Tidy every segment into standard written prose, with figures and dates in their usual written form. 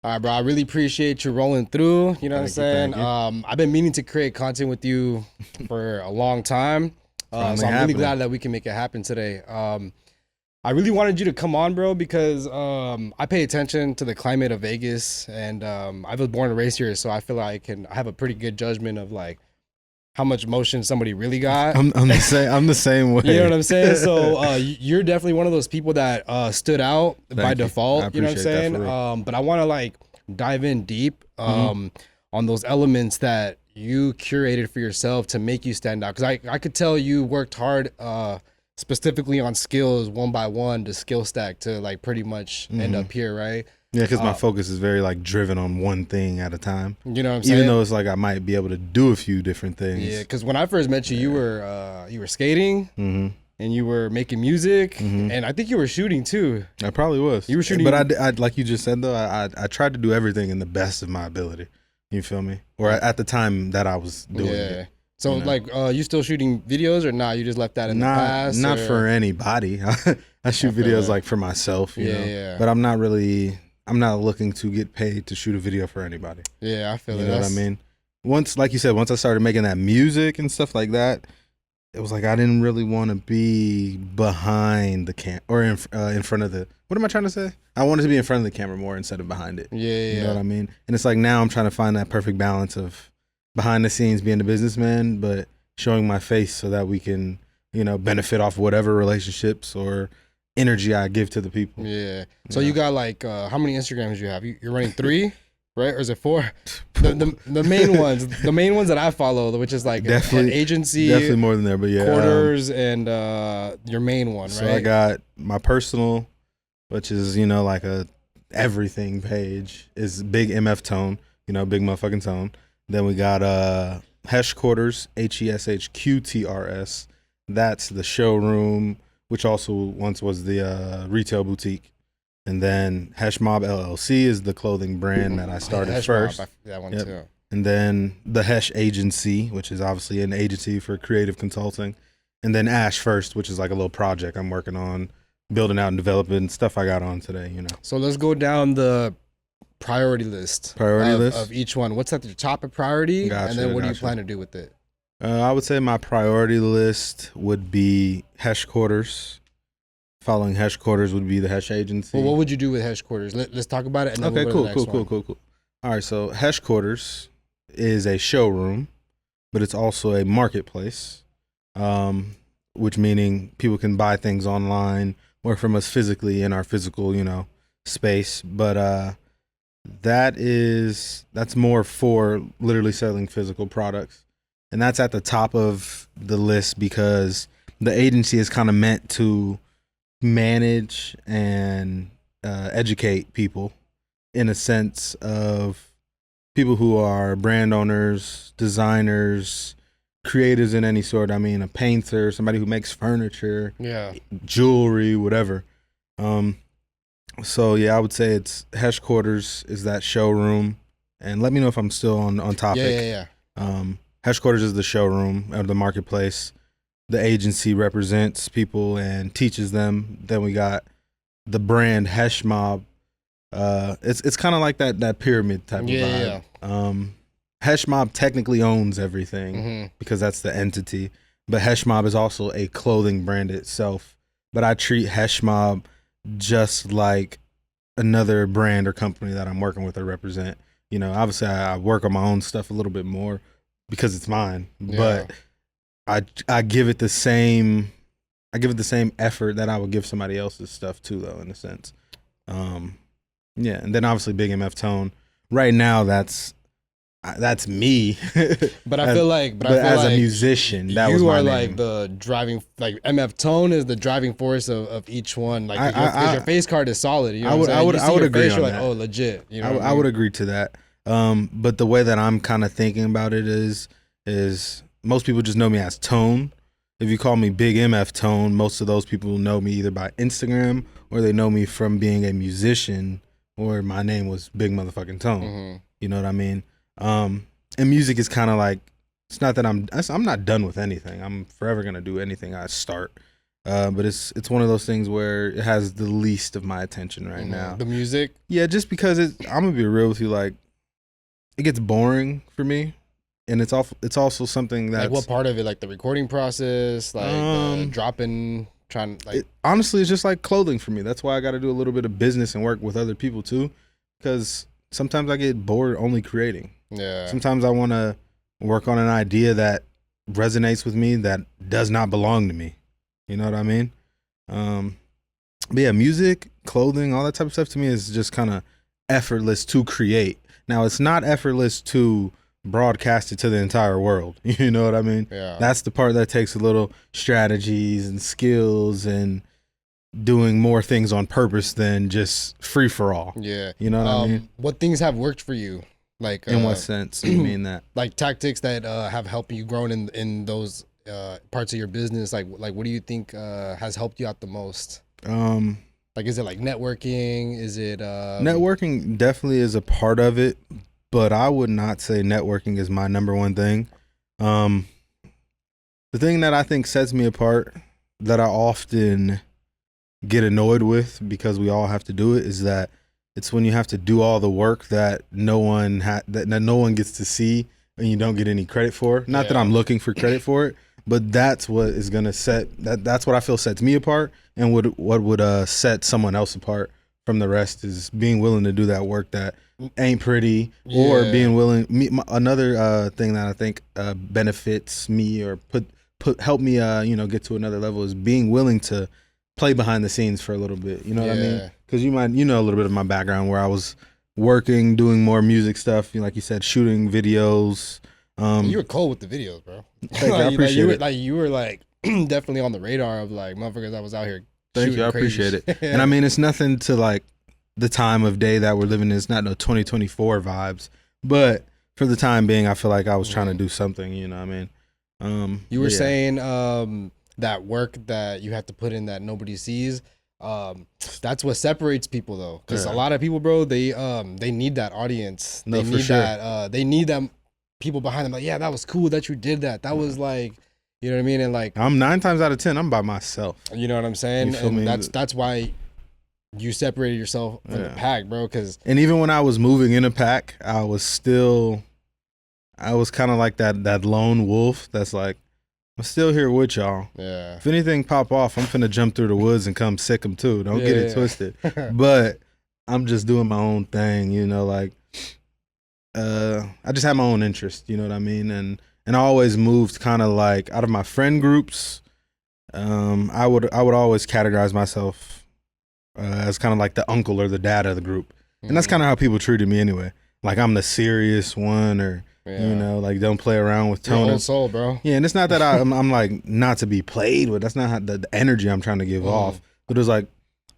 All right, bro. I really appreciate you rolling through. You know what I'm Thank you, saying? thank you. I've been meaning to create content with you for a long time. Finally So I'm really happening. glad that we can make it happen today. I really wanted you to come on, bro, because I pay attention to the climate of Vegas, and I was born and raised here, so I feel like I have a pretty good judgment of like how much motion somebody really got. I'm the same. I'm the same You know what way. I'm saying? So you're definitely one of those people that stood out by Thank you. I default. You know what I'm appreciate that saying? for real. But I want to like dive in deep Hmm. on those elements that you curated for yourself to make you stand out. Because I could tell you worked hard specifically on skills one by one, the skill stack to like pretty much end Hmm. up here, right? Yeah, because my Uh, focus is very like driven on one thing at a time. you know what I'm Even saying? though it's like I might be able to do a few different Yeah. things. Because when I first met you, you were skating Hmm. and you were making music, Hmm. and I think you were shooting too. I probably was. You were But shooting. I like you just said though, I tried to do everything in the best of my ability. You feel me? Or at the time that I was doing it. Yeah. So You know? like, you still shooting videos or not? You just left that in the past, Not for or anybody. I I shoot feel videos that. like for myself, you Yeah, know. yeah, But I'm not looking to get paid to shoot a video for anybody. yeah. I feel You it. know what I That's mean? Once, like you said, once I started making that music and stuff like that, it was like I didn't really want to be behind the cam or in front of the. What am I trying to say? I wanted to be in front of the camera more instead of behind it. yeah, You know yeah, what I mean? And it's like now I'm trying to find that perfect balance of behind the scenes being a businessman, but showing my face so that we can, benefit off whatever relationships or energy I give to the people. yeah. So you Yeah. got like, how many Instagrams you have? You're running three, right? Or is it four? The main ones, the main ones that I follow, which is like an Definitely, agency, definitely more than there, but yeah. quarters, and your main one, So I right? got my personal, which is like a everything page, is Big MF Tone, big motherfucking tone. Then we got Hesh Quarters, HESHQTRS. That's the showroom, which also once was the retail boutique. And then Hesh Mob LLC is the clothing brand that I started Hesh Mob, first. that one Yep. too. And then the Hesh Agency, which is obviously an agency for creative consulting. And then Ash First, which is like a little project I'm working on, building out and developing stuff I got on today. So let's go down the priority list Priority of list. each one. What's at the top of priority, and Gotcha, then what do you gotcha. plan to do with it? I would say my priority list would be Hesh Quarters. Following Hesh Quarters would be the Hesh Agency. Well, what would you do with Hesh Quarters? Let's talk about it, and then Okay, we'll go to cool, the next cool, cool, one. cool, cool. All right, so Hesh Quarters is a showroom, but it's also a marketplace, which meaning people can buy things online or from us physically in our physical, space. But that's more for literally selling physical products, and that's at the top of the list because the agency is kind of meant to manage and educate people in a sense of people who are brand owners, designers, creatives in any sort. I mean, a painter, somebody who makes furniture, Yeah, jewelry, whatever. Um, so yeah, I would say it's Hesh Quarters is that showroom, and let me know if I'm still on yeah, topic. yeah, yeah. Hesh Quarters is the showroom of the marketplace. The agency represents people and teaches them. Then we got the brand Hesh Mob. It's kind of like that pyramid type of Yeah, vibe. yeah. Hesh Mob technically owns everything Mm-hmm. because that's the entity, but Hesh Mob is also a clothing brand itself. But I treat Hesh Mob just like another brand or company that I'm working with or represent. Obviously I work on my own stuff a little bit more because it's mine, Yeah. but I give it the same effort that I would give somebody else's stuff too, though, in a sense. Yeah, and then obviously Big MF Tone. Right now, that's me. But I feel like, but as a musician, that was you my are name. like the driving, like MF Tone is the driving force of each one. Like, I- because I- your face card is solid. You know I what would- I'm I saying? would- You I see would your agree face, on you're like, that. oh, legit. You know I, what I would agree to that. But the way that I'm kind of thinking about it is most people just know me as Tone. If you call me Big MF Tone, most of those people know me either by Instagram or they know me from being a musician or my name was Big Motherfucking Tone. Mm-hmm. You know what I mean? And music is kind of like, it's not that I'm not done with anything. I'm forever gonna do anything I start. But it's one of those things where it has the least of my attention right now. The music? Yeah, just because I'm gonna be real with you, like it gets boring for me, and it's also something that's Like what part of it? Like the recording process, like the dropping, trying like. Honestly, it's just like clothing for me. That's why I got to do a little bit of business and work with other people too, because sometimes I get bored only creating. Yeah. Sometimes I want to work on an idea that resonates with me that does not belong to me. You know what I mean? But yeah, music, clothing, all that type of stuff to me is just kind of effortless to create. Now, it's not effortless to broadcast it to the entire world. You know what I mean? Yeah. That's the part that takes a little strategies and skills and doing more things on purpose than just free for all. Yeah. You know what I mean? What things have worked for you? Like in what sense do you mean that? Like tactics that have helped you grow in those parts of your business. Like what do you think has helped you out the most? Like, is it like networking? Is it networking definitely is a part of it, but I would not say networking is my number one thing. The thing that I think sets me apart, that I often get annoyed with because we all have to do it, is that it's when you have to do all the work that no one gets to see and you don't get any credit for. Not that I'm looking for credit for it, but that's what is gonna that's what I feel sets me apart, and what would set someone else apart from the rest is being willing to do that work that ain't pretty, or being willing. Another thing that I think benefits me or help me get to another level is being willing to play behind the scenes for a little bit. You know what I mean? Because you know a little bit of my background where I was working, doing more music stuff. Like you said, shooting videos. You were cold with the videos, bro. I appreciate it. You were definitely on the radar of like motherfuckers that was out here. Thank you, I appreciate it. And I mean, it's nothing to like the time of day that we're living in. It's not no 2024 vibes, but for the time being, I feel like I was trying to do something. You know what I mean? You were saying that work that you have to put in that nobody sees. That's what separates people though, because a lot of people, bro, they need that audience. They need that. They need them people behind them. Like, yeah, that was cool that you did that. That was like, you know what I mean? And like, I'm 9 times out of 10, I'm by myself. You know what I'm saying? And that's why you separated yourself from the pack, bro. And even when I was moving in a pack, I was kind of like that lone wolf. That's like, I'm still here with y'all. Yeah. If anything pop off, I'm finna jump through the woods and come sick them too. Don't get it twisted. But I'm just doing my own thing, you know, like I just have my own interest, you know what I mean? And I always moved kind of like out of my friend groups. I would always categorize myself as kind of like the uncle or the dad of the group. And that's kind of how people treated me anyway. Like I'm the serious one, or you know, like don't play around with tone. Old soul, bro. Yeah, and it's not that I'm like not to be played with. That's not how the energy I'm trying to give off. But it was like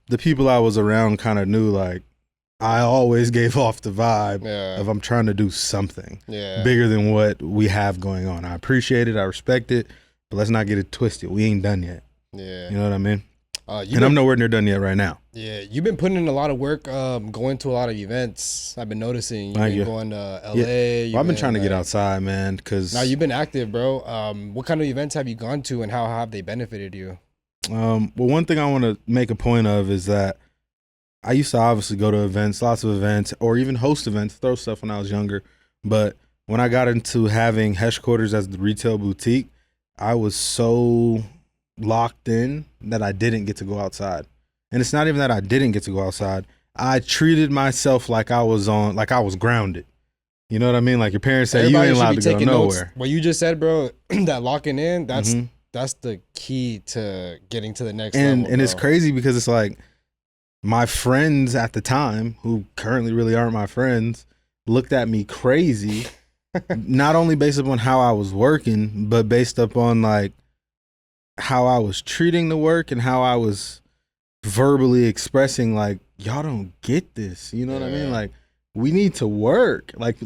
the people I was around kind of knew, like I always gave off the vibe of I'm trying to do something bigger than what we have going on. I appreciate it, I respect it, but let's not get it twisted. We ain't done yet. Yeah, you know what I mean. I'm nowhere near done yet right now. Yeah, you've been putting in a lot of work, going to a lot of events. I've been noticing you've been going to LA. Well, I've been trying to get outside, man. Cause now you've been active, bro. What kind of events have you gone to, and how have they benefited you? Well, one thing I want to make a point of is that I used to obviously go to events, lots of events, or even host events, throw stuff when I was younger. But when I got into having Hesh Qtrs as the retail boutique, I was so locked in that I didn't get to go outside. And it's not even that I didn't get to go outside. I treated myself like I was grounded. You know what I mean? Like your parents say, you ain't allowed to go nowhere. Notes. What you just said, bro, that locking in, that's the key to getting to the next level. And it's crazy because it's like my friends at the time, who currently really aren't my friends, looked at me crazy, not only based upon how I was working, but based upon like how I was treating the work and how I was verbally expressing, like, y'all don't get this. You know what I mean? Like, we need to work. Like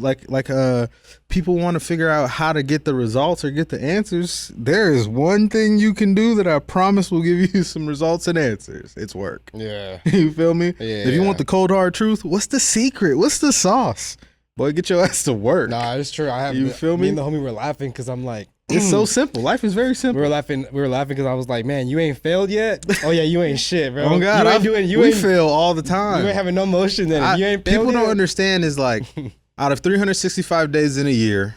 people want to figure out how to get the results or get the answers. There is one thing you can do that I promise will give you some results and answers. It's work. Yeah. You feel me? Yeah. If you want the cold hard truth, what's the secret? What's the sauce? Boy, get your ass to work. Nah, it's true. You feel me? Me and the homie were laughing because I'm like, It's so simple. Life is very simple. We were laughing because I was like, man, you ain't failed yet. Oh yeah, you ain't shit, bro. Oh God, we fail all the time. You ain't having no motion then. If you ain't failed people yet. Don't understand is like, out of 365 days in a year,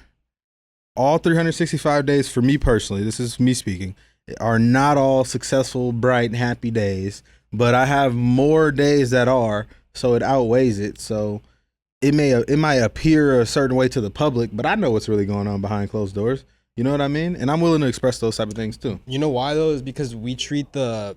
all 365 days for me personally, this is me speaking, are not all successful, bright, happy days. But I have more days that are, so it outweighs it. So it might appear a certain way to the public, but I know what's really going on behind closed doors. You know what I mean? And I'm willing to express those type of things too. You know why though? Is because we treat the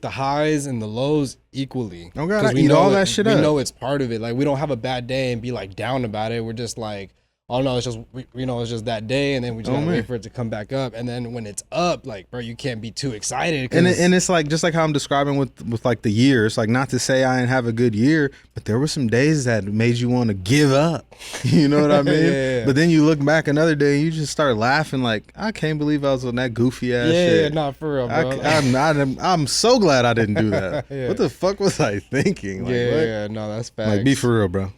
highs and the lows equally. Oh God, I eat all that shit up. We know it's part of it. Like we don't have a bad day and be like down about it. We're just like, oh no, it's just it's just that day, and then we just gotta wait for it to come back up. And then when it's up, like bro, you can't be too excited. And it's like just like how I'm describing with like the year. It's like not to say I didn't have a good year, but there were some days that made you want to give up. You know what I mean? Yeah. But then you look back another day, and you just start laughing like, I can't believe I was on that goofy ass shit. Yeah, not for real, bro. I'm so glad I didn't do that. Yeah. What the fuck was I thinking? Like, yeah, no, that's facts. Like, be for real, bro.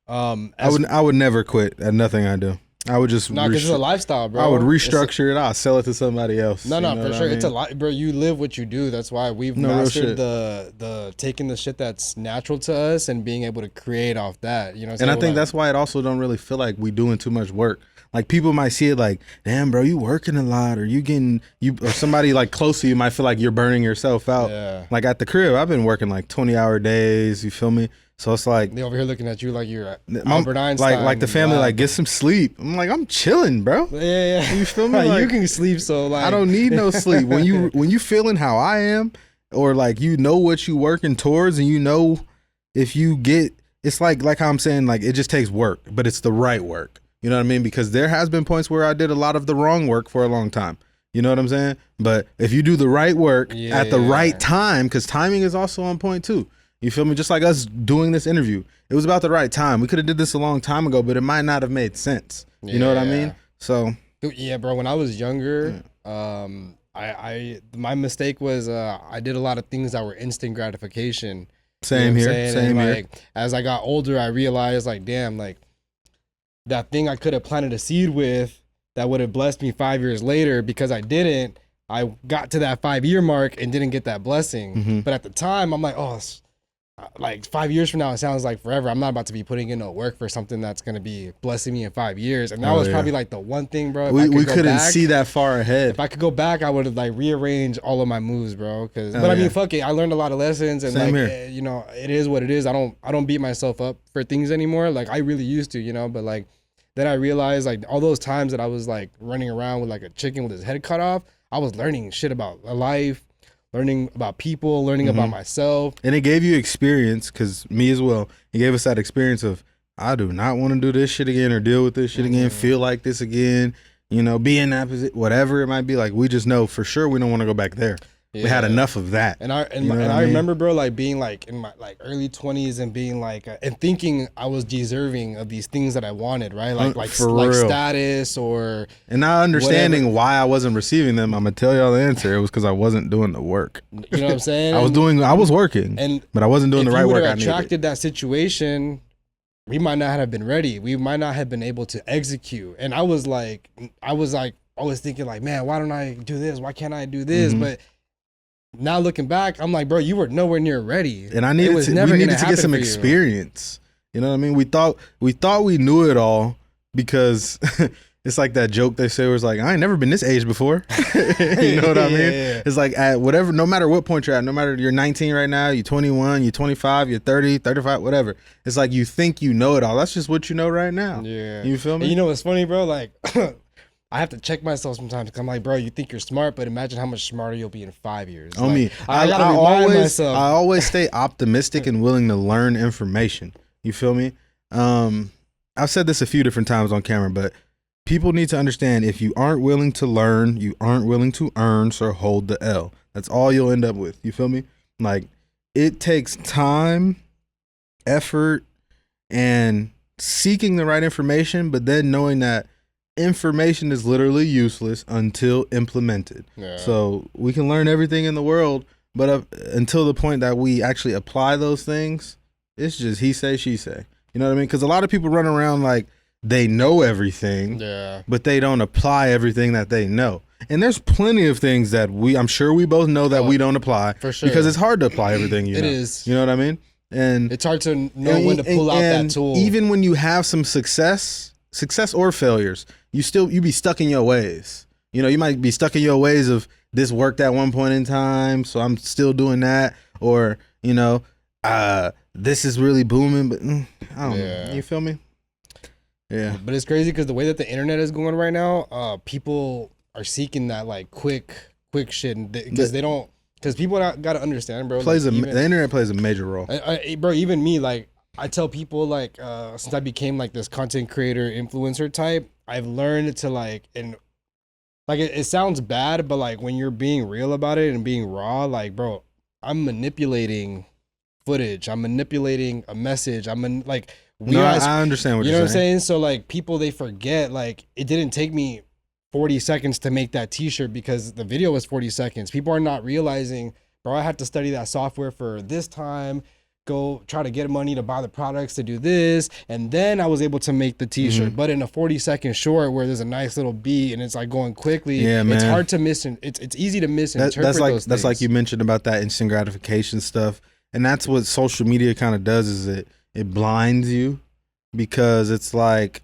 I would never quit at nothing I do. I would just because it's a lifestyle, bro. I would restructure it. I'll sell it to somebody else. No, for sure. It's a lot, bro. You live what you do. That's why we've mastered the taking the shit that's natural to us and being able to create off that. You know what I'm saying? And I think that's why it also don't really feel like we doing too much work. Like people might see it like, damn, bro, you working a lot, or or somebody like close to you might feel like you're burning yourself out. Yeah. Like at the crib, I've been working like 20-hour days. You feel me? So it's like they over here looking at you like you're Albert Einstein. Like the family, like get some sleep. I'm like, I'm chilling, bro. Yeah. You feel me? Like, you can sleep, so like I don't need no sleep. When you feeling how I am, or like you know what you working towards, and you know if you get, it's like how I'm saying, like it just takes work, but it's the right work. You know what I mean? Because there has been points where I did a lot of the wrong work for a long time. You know what I'm saying? But if you do the right work at the right time, because timing is also on point too. You feel me? Just like us doing this interview. It was about the right time. We could have did this a long time ago, but it might not have made sense. You know what I mean? So yeah, bro. When I was younger, my mistake was I did a lot of things that were instant gratification. Same here. Same here. Like, as I got older, I realized like, damn, like that thing I could have planted a seed with that would have blessed me 5 years later, because I didn't. I got to that 5-year mark and didn't get that blessing. Mm-hmm. But at the time, I'm like, oh, like 5 years from now, it sounds like forever. I'm not about to be putting in no work for something that's going to be blessing me in 5 years. And that was probably like the one thing, bro. We couldn't see that far ahead. If I could go back, I would have like rearranged all of my moves, bro. But I mean, fuck it. I learned a lot of lessons, and Same like, here. you know, it is what it is. I don't beat myself up for things anymore. Like I really used to, you know, but like then I realized like all those times that I was like running around with like a chicken with his head cut off, I was learning shit about life, learning about people, learning about myself. And it gave you experience, because me as well, it gave us that experience of, I do not want to do this shit again or deal with this shit again, feel like this again, you know, be in that position, whatever it might be. Like, we just know for sure we don't want to go back there. Yeah. We had enough of that. And I remember, bro, like being like in my like early 20s and being like and thinking I was deserving of these things that I wanted, right? Like status or, and not understanding why I wasn't receiving them. I'm gonna tell y'all the answer. It was because I wasn't doing the work. You know what I'm saying? I was working, but I wasn't doing the right work. If you attracted that situation, we might not have been ready. We might not have been able to execute. And I was like always thinking like, man, why don't I do this? Why can't I do this? But now looking back, I'm like, bro, you were nowhere near ready. And we needed to get some experience. You know what I mean? We thought we knew it all, because it's like that joke they say where it's like, I ain't never been this age before. You know what I mean? Yeah. It's like at whatever, no matter what point you're at, no matter you're 19 right now, you're 21, you're 25, you're 30, 35, whatever. It's like you think you know it all. That's just what you know right now. Yeah. You feel me? And you know what's funny, bro? Like I have to check myself sometimes, because I'm like, bro, you think you're smart, but imagine how much smarter you'll be in 5 years. I mean, I gotta remind myself. I always stay optimistic and willing to learn information. You feel me? I've said this a few different times on camera, but people need to understand, if you aren't willing to learn, you aren't willing to earn, so hold the L. That's all you'll end up with. You feel me? Like, it takes time, effort, and seeking the right information, but then knowing that information is literally useless until implemented. Yeah. So we can learn everything in the world, but until the point that we actually apply those things, it's just he say, she say. You know what I mean? Because a lot of people run around like they know everything, Yeah. but they don't apply everything that they know. And there's plenty of things that I'm sure we both know that we don't apply. For sure. Because it's hard to apply everything you know. It is. You know what I mean? And it's hard to know when to pull out that tool. Even when you have some success or failures, you be stuck in your ways. You know, you might be stuck in your ways of this worked at one point in time, so I'm still doing that. Or, you know, this is really booming, but I don't know. You feel me? Yeah. But it's crazy because the way that the internet is going right now, people are seeking that like quick shit because they don't. Because people got to understand, bro. The internet plays a major role. Bro, even me, like, I tell people, like, since I became, like, this content creator, influencer type, I've learned to, like, and, like, it sounds bad, but, like, when you're being real about it and being raw, like, bro, I'm manipulating footage. I'm manipulating a message. I understand what you're saying. You know what I'm saying? So, like, people, they forget, like, it didn't take me 40 seconds to make that t-shirt because the video was 40 seconds. People are not realizing, bro, I had to study that software for this time, go try to get money to buy the products to do this, and then I was able to make the t-shirt. But in a 40-second short where there's a nice little beat and it's like going quickly, it's hard to it's easy to misinterpret those things. That's like you mentioned about that instant gratification stuff. And that's what social media kind of does, is it blinds you, because it's like,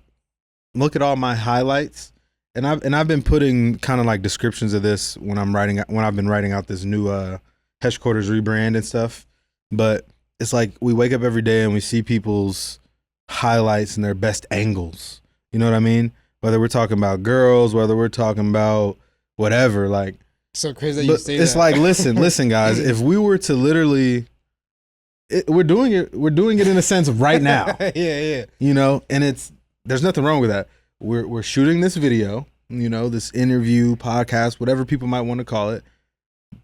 look at all my highlights. And I've been putting kind of like descriptions of this when I've been writing out this new Hesh Qtrs rebrand and stuff. But it's like we wake up every day and we see people's highlights and their best angles. You know what I mean? Whether we're talking about girls, whether we're talking about whatever, like. So crazy that you say it's that. like, listen, guys. If we were to literally, we're doing it in a sense right now. Yeah. You know, and there's nothing wrong with that. We're shooting this video, you know, this interview, podcast, whatever people might want to call it.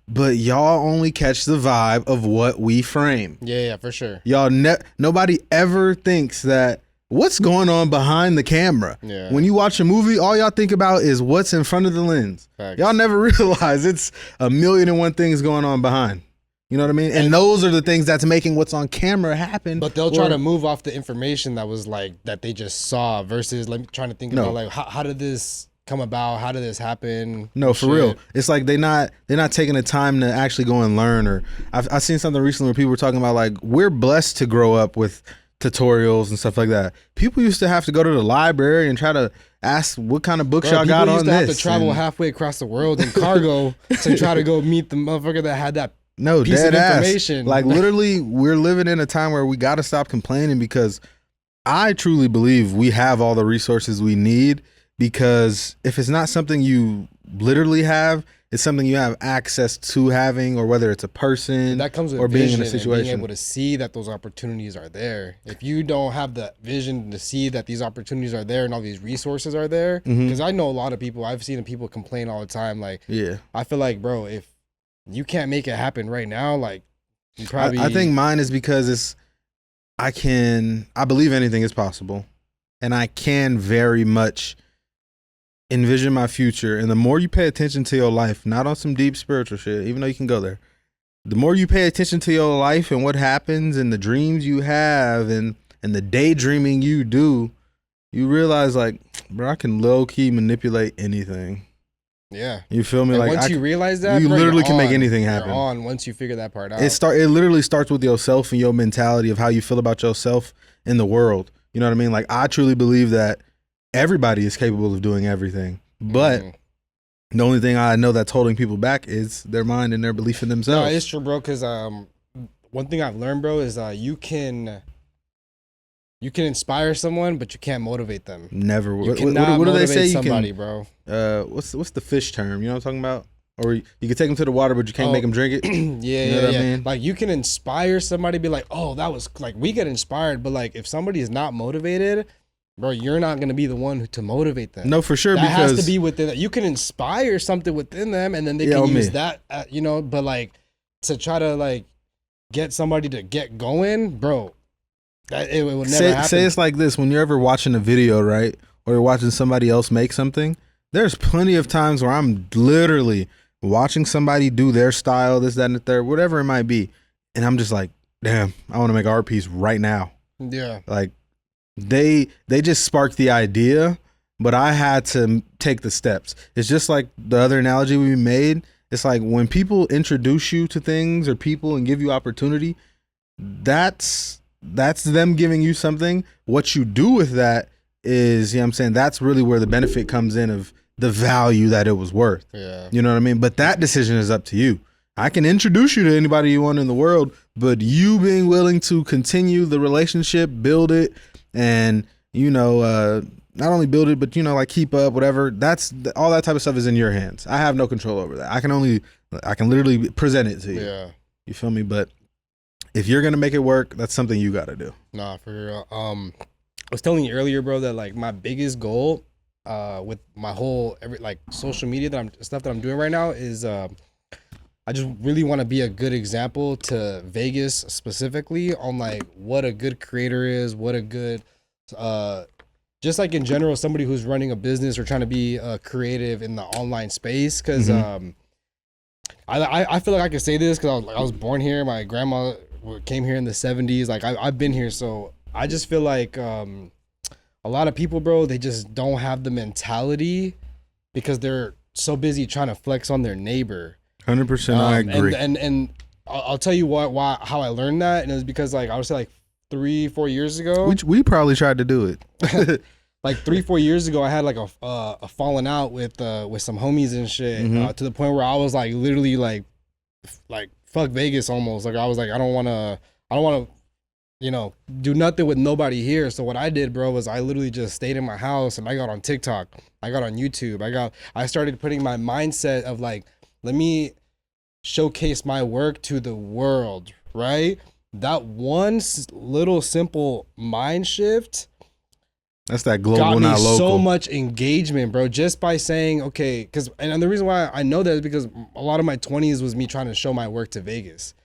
But y'all only catch the vibe of what we frame. Yeah, for sure. Y'all nobody ever thinks that what's going on behind the camera. Yeah. When you watch a movie, all y'all think about is what's in front of the lens. Facts. Y'all never realize it's 1,000,001 things going on behind. You know what I mean? And those are the things that's making what's on camera happen. But they'll try to move off the information that was like that they just saw versus like trying to think about like how did this come about? How did this happen? No, for real. It's like they're not taking the time to actually go and learn. Or I've seen something recently where people were talking about like, we're blessed to grow up with tutorials and stuff like that. People used to have to go to the library and try to ask what kind of books y'all got on this. People used to have to travel halfway across the world in cargo to try to go meet the motherfucker that had that. No, piece dead of ass. Information. Like literally, we're living in a time where we got to stop complaining, because I truly believe we have all the resources we need. Because if it's not something you literally have, it's something you have access to having, or whether it's a person that comes with or being in a vision situation. And being able to see that those opportunities are there. If you don't have the vision to see that these opportunities are there and all these resources are there, because I know a lot of people, I've seen people complain all the time. Like, I feel like, bro, if you can't make it happen right now, like, you probably. I think mine is because I believe anything is possible, and I can very much envision my future. And the more you pay attention to your life, not on some deep spiritual shit, even though you can go there, the more you pay attention to your life and what happens and the dreams you have and the daydreaming you do, you realize like, bro, I can low key manipulate anything. Yeah. You feel me? And like once you realize that, you bro, literally can make anything happen. You're on once you figure that part out. It literally starts with yourself and your mentality of how you feel about yourself in the world. You know what I mean? Like, I truly believe that everybody is capable of doing everything, but the only thing I know that's holding people back is their mind and their belief in themselves. No, it's true, bro. Because one thing I've learned, bro, is you can inspire someone, but you can't motivate them. Never. What do they say? Somebody, bro. What's the fish term? You know what I'm talking about? Or you can take them to the water, but you can't make them drink it. Yeah, I mean? Like, you can inspire somebody, be like, oh, that was like, we get inspired, but like, if somebody is not motivated, bro, you're not gonna be the one to motivate them. No, for sure. That because has to be within that. You can inspire something within them, and then they can use that. But like, to try to like get somebody to get going, bro. It will never happen. Say it's like this: when you're ever watching a video, right, or you're watching somebody else make something, there's plenty of times where I'm literally watching somebody do their style, this, that, and the third, whatever it might be, and I'm just like, damn, I want to make an art piece right now. Yeah. Like, They just sparked the idea, but I had to take the steps. It's just like the other analogy we made. It's like when people introduce you to things or people and give you opportunity, that's them giving you something. What you do with that is, you know what I'm saying, that's really where the benefit comes in of the value that it was worth. Yeah. You know what I mean? But that decision is up to you. I can introduce you to anybody you want in the world, but you being willing to continue the relationship, build it, and, you know, not only build it, but, you know, like keep up, whatever. That's all that type of stuff is in your hands. I have no control over that. I can literally present it to you. Yeah. You feel me? But if you're going to make it work, that's something you got to do. Nah, for real. I was telling you earlier, bro, that like my biggest goal with my whole social media stuff that I'm doing right now is I just really want to be a good example to Vegas specifically on like what a good creator is, what a good just like in general, somebody who's running a business or trying to be creative in the online space. Cause I feel like I can say this because I was born here. My grandma came here in the 70s. Like I've been here. So I just feel like a lot of people, bro, they just don't have the mentality because they're so busy trying to flex on their neighbor. 100%. I agree. And I'll tell you how I learned that. And it was because like, I would say like 3-4 years ago. We probably tried to do it. Like 3-4 years ago, I had like a falling out with some homies and shit to the point where I was like literally like fuck Vegas almost. Like I was like, I don't want to, you know, do nothing with nobody here. So what I did, bro, was I literally just stayed in my house and I got on TikTok. I got on YouTube. I started putting my mindset of like, let me showcase my work to the world, right? That one little simple mind shift. That's that global, got me not local. So much engagement, bro, just by saying, okay, and the reason why I know that is because a lot of my 20s was me trying to show my work to Vegas.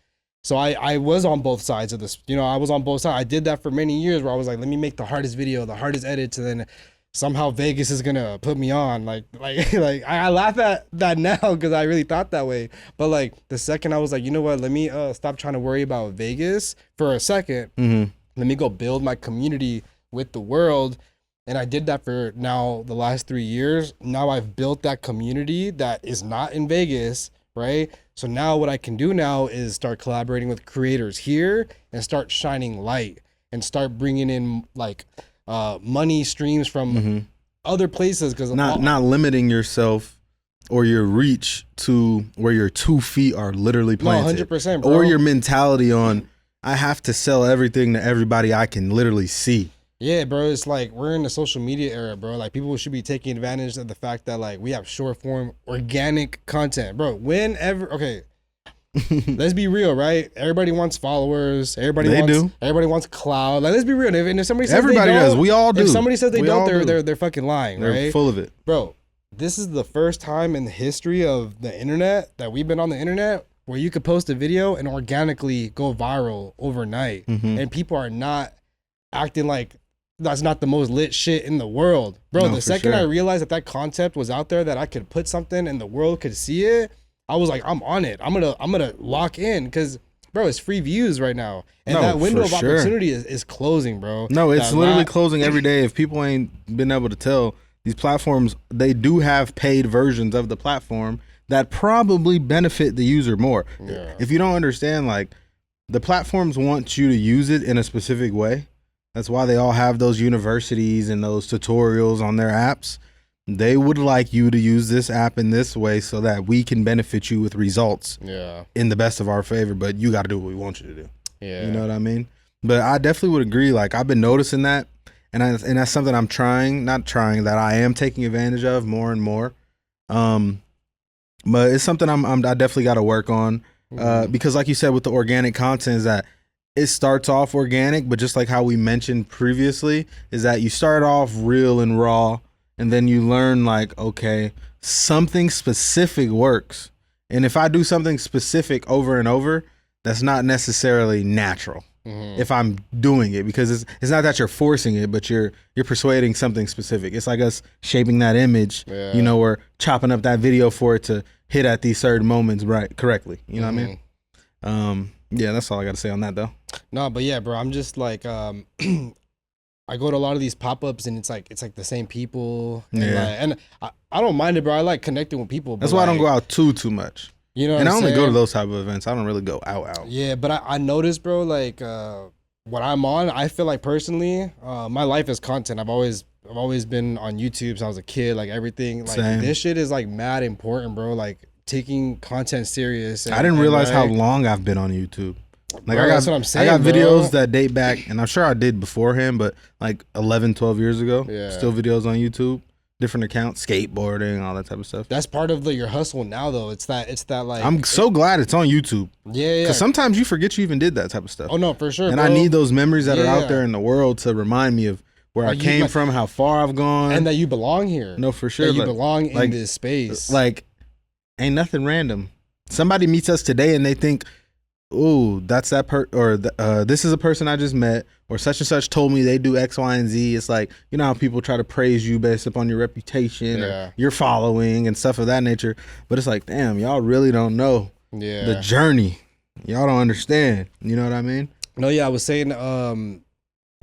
So I was on both sides of this, you know, I was on both sides. I did that for many years where I was like, let me make the hardest video, the hardest edits, and then somehow Vegas is gonna put me on. Like I laugh at that now because I really thought that way. But like the second I was like, you know what, let me stop trying to worry about Vegas for a second. Let me go build my community with the world. And I did that for now the last 3 years. Now I've built that community that is not in Vegas, right? So now what I can do now is start collaborating with creators here and start shining light and start bringing in like money streams from other places. Because not limiting yourself or your reach to where your 2 feet are literally planted. No, 100%, bro. Or your mentality on, I have to sell everything to everybody I can literally see. Yeah, bro, it's like we're in the social media era, bro. Like people should be taking advantage of the fact that like we have short form organic content, bro. Okay, let's be real, right? Everybody wants followers. Everybody wants cloud. Like let's be real. And if somebody says everybody they don't, does, we all do. If somebody says they we don't, they're fucking lying, they're right? Full of it, bro. This is the first time in the history of the internet that we've been on the internet where you could post a video and organically go viral overnight, and people are not acting like that's not the most lit shit in the world, bro. No, the second sure. I realized that concept was out there, that I could put something and the world could see it, I was like, I'm on it. I'm gonna lock in because, bro, it's free views right now, and that window of opportunity is closing, bro. No, it's literally closing every day. If people ain't been able to tell, these platforms, they do have paid versions of the platform that probably benefit the user more. Yeah. If you don't understand, like the platforms want you to use it in a specific way. That's why they all have those universities and those tutorials on their apps. They would like you to use this app in this way so that we can benefit you with results in the best of our favor. But you got to do what we want you to do. Yeah. You know what I mean? But I definitely would agree. Like I've been noticing that. And that's something I'm that I am taking advantage of more and more. But it's something I definitely got to work on. Because like you said, with the organic content is that it starts off organic, but just like how we mentioned previously, is that you start off real and raw, and then you learn like, okay, something specific works. And if I do something specific over and over, that's not necessarily natural if I'm doing it, because it's not that you're forcing it, but you're persuading something specific. It's like us shaping that image, you know, or chopping up that video for it to hit at these certain moments correctly. You know what I mean? Yeah, that's all I got to say on that though. No, but yeah, bro, I'm just like, I go to a lot of these pop-ups and it's like the same people. And Yeah. like, and I don't mind it, bro. I like connecting with people. That's why I don't go out too much. You know, and what I I'm only go saying? to those type of events. I don't really go out. Yeah, but I noticed, bro, like when I'm on, I feel like personally, my life is content. I've always been on YouTube since I was a kid, like everything. Like Same. this shit is like mad important, bro. Like taking content serious. I didn't realize how long I've been on YouTube. Like Bro, that's what I'm saying, I got bro. videos that date back, and I'm sure I did beforehand, but like 11, 12 years ago. Yeah. Still videos on YouTube, different accounts, skateboarding, all that type of stuff. That's part of your hustle now, though. It's that like. I'm so glad it's on YouTube. Yeah. Because sometimes you forget you even did that type of stuff. Oh no, for sure. And bro. I need those memories that are out there in the world to remind me of where I came from, how far I've gone, and that you belong here. No, for sure. That you belong in this space. Like, ain't nothing random. Somebody meets us today and they think, "Ooh, that's that this is a person I just met, or such and such told me they do X, Y, and Z." It's like, you know how people try to praise you based upon your reputation or your following and stuff of that nature. But it's like, damn, y'all really don't know the journey. Y'all don't understand. You know what I mean? No, yeah, I was saying,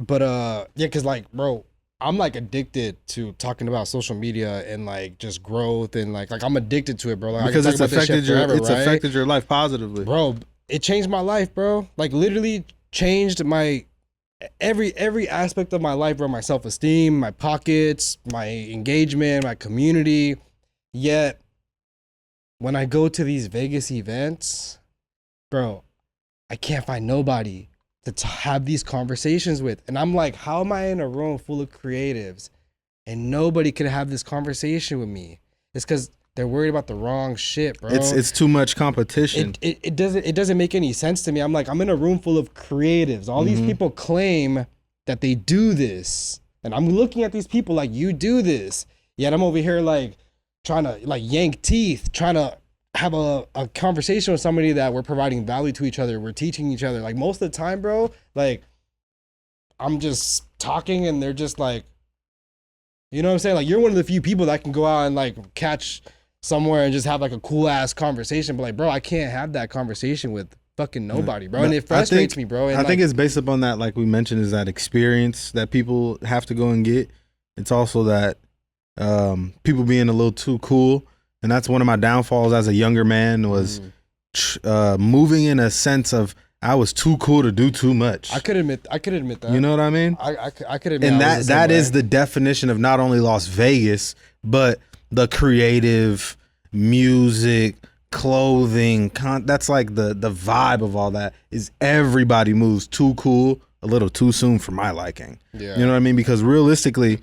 because like, bro, I'm like addicted to talking about social media and like just growth and like I'm addicted to it, bro. Like, because it's affected affected your life positively, bro. It changed my life, bro. Like literally changed my every aspect of my life, bro. My self-esteem, my pockets, my engagement, my community. Yet when I go to these Vegas events, bro, I can't find nobody to have these conversations with. And I'm like, how am I in a room full of creatives and nobody can have this conversation with me? It's because they're worried about the wrong shit, bro. It's too much competition. It doesn't make any sense to me. I'm like, I'm in a room full of creatives. All these people claim that they do this. And I'm looking at these people like, you do this. Yet I'm over here like trying to like yank teeth, trying to have a conversation with somebody that we're providing value to each other. We're teaching each other. Like most of the time, bro, like I'm just talking and they're just like, you know what I'm saying? Like you're one of the few people that can go out and like catch somewhere and just have like a cool ass conversation. But like, bro, I can't have that conversation with fucking nobody, bro. And it frustrates me, bro. And I think it's based upon that, like we mentioned, is that experience that people have to go and get. It's also that people being a little too cool. And that's one of my downfalls as a younger man was moving in a sense of I was too cool to do too much. I could admit that. You know what I mean? I could admit. And that is the definition of not only Las Vegas, but the creative music, clothing. That's like the vibe of all that is everybody moves too cool, a little too soon for my liking. Yeah. You know what I mean? Because realistically,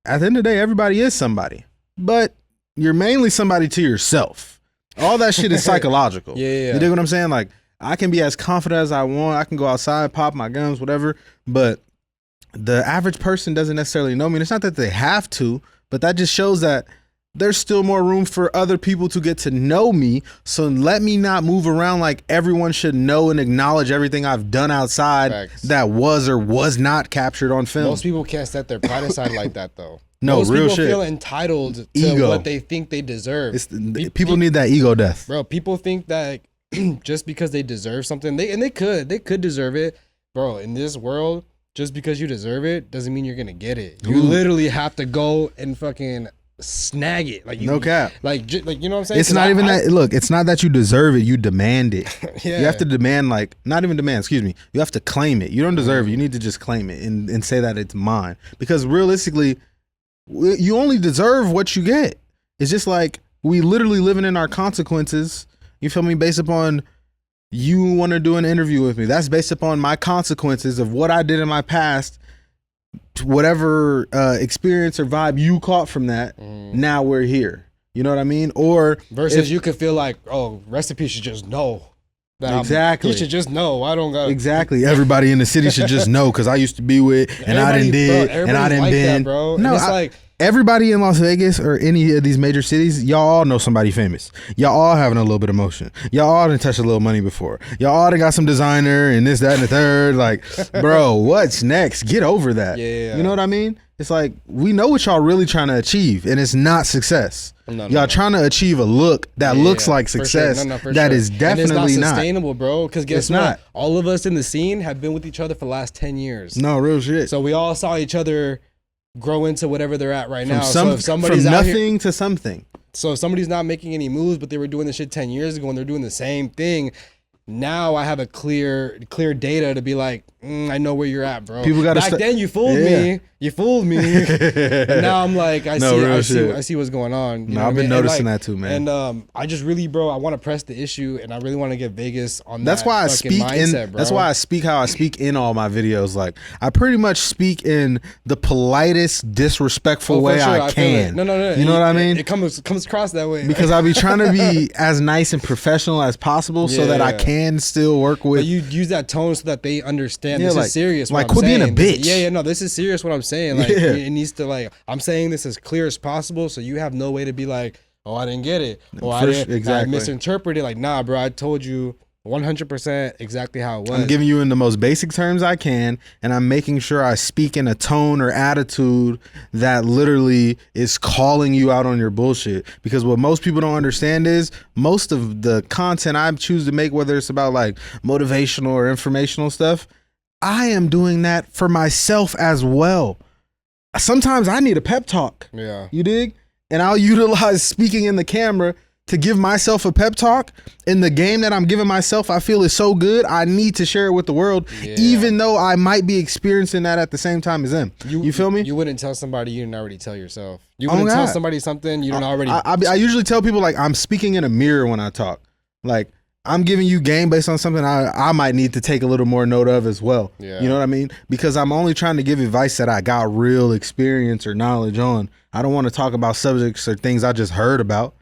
at the end of the day, everybody is somebody. But you're mainly somebody to yourself. All that shit is psychological. Yeah. You dig what I'm saying? Like, I can be as confident as I want. I can go outside, pop my guns, whatever. But the average person doesn't necessarily know me. And it's not that they have to, but that just shows that there's still more room for other people to get to know me. So let me not move around like everyone should know and acknowledge everything I've done outside that was or was not captured on film. Most people can't set their pride aside like that, though. No, most real people shit. Feel entitled to ego. What they think they deserve. People need that ego death, bro. People think that just because they deserve something, they could deserve it, bro. In this world, just because you deserve it doesn't mean you're gonna get it. You literally have to go and fucking snag it. Like no cap. Like you know what I'm saying? It's not even that. Look, it's not that you deserve it. You demand it. Yeah. You have to demand, like, not even demand. Excuse me. You have to claim it. You don't deserve it. You need to just claim it and say that it's mine. Because realistically, you only deserve what you get. It's just like we literally living in our consequences. You feel me? Based upon you want to do an interview with me. That's based upon my consequences of what I did in my past. Whatever experience or vibe you caught from that. Now we're here. You know what I mean? Or versus you could feel like, oh, Recipe should just know. Exactly. You should just know. I don't got exactly. Everybody in the city should just know because I used to be with and I didn't did and I didn't been. Bro. No, it's like everybody in Las Vegas or any of these major cities, y'all all know somebody famous. Y'all all having a little bit of motion. Y'all all done touched a little money before. Y'all all done got some designer and this, that, and the third. Like, bro, what's next? Get over that. Yeah. You know what I mean? It's like, we know what y'all really trying to achieve, and it's not success. Y'all trying to achieve a look that looks like success. That is definitely and it's not sustainable, bro. Because guess it's what? not. All of us in the scene have been with each other for the last 10 years. No, real shit. So we all saw each other grow into whatever they're at right now. So if somebody's from out nothing here, to something. so if somebody's not making any moves, but they were doing this shit 10 years ago and they're doing the same thing, now I have a clear data to be like, I know where you're at, bro. People gotta Back then you fooled me. You fooled me. And now I'm like, I see what's going on. No, I've been noticing that too, man. And I just really, bro, I want to press the issue, and I really want to get Vegas on that's that why I fucking speak mindset, in bro. that's why I speak how I speak in all my videos. Like, I pretty much speak in the politest, disrespectful way sure. I can. No. You know what I mean? It comes across that way. Because I be trying to be as nice and professional as possible so that I can still work with. But you use that tone so that they understand this is serious. Like, quit being a bitch. No, this is serious what I'm saying. Like, it needs to, like, I'm saying this as clear as possible, so you have no way to be like, oh, I didn't get it. Or I misinterpreted. Like, nah, bro, I told you 100% exactly how it was. I'm giving you in the most basic terms I can, and I'm making sure I speak in a tone or attitude that literally is calling you out on your bullshit. Because what most people don't understand is most of the content I choose to make, whether it's about like motivational or informational stuff, I am doing that for myself as well. Sometimes I need a pep talk. Yeah. You dig? And I'll utilize speaking in the camera to give myself a pep talk. In the game that I'm giving myself, I feel is so good, I need to share it with the world, even though I might be experiencing that at the same time as them. You feel me? You wouldn't tell somebody you didn't already tell yourself. You wouldn't tell somebody something you don't already. I usually tell people, like, I'm speaking in a mirror when I talk. Like, I'm giving you game based on something I might need to take a little more note of as well. Yeah. You know what I mean? Because I'm only trying to give advice that I got real experience or knowledge on. I don't want to talk about subjects or things I just heard about.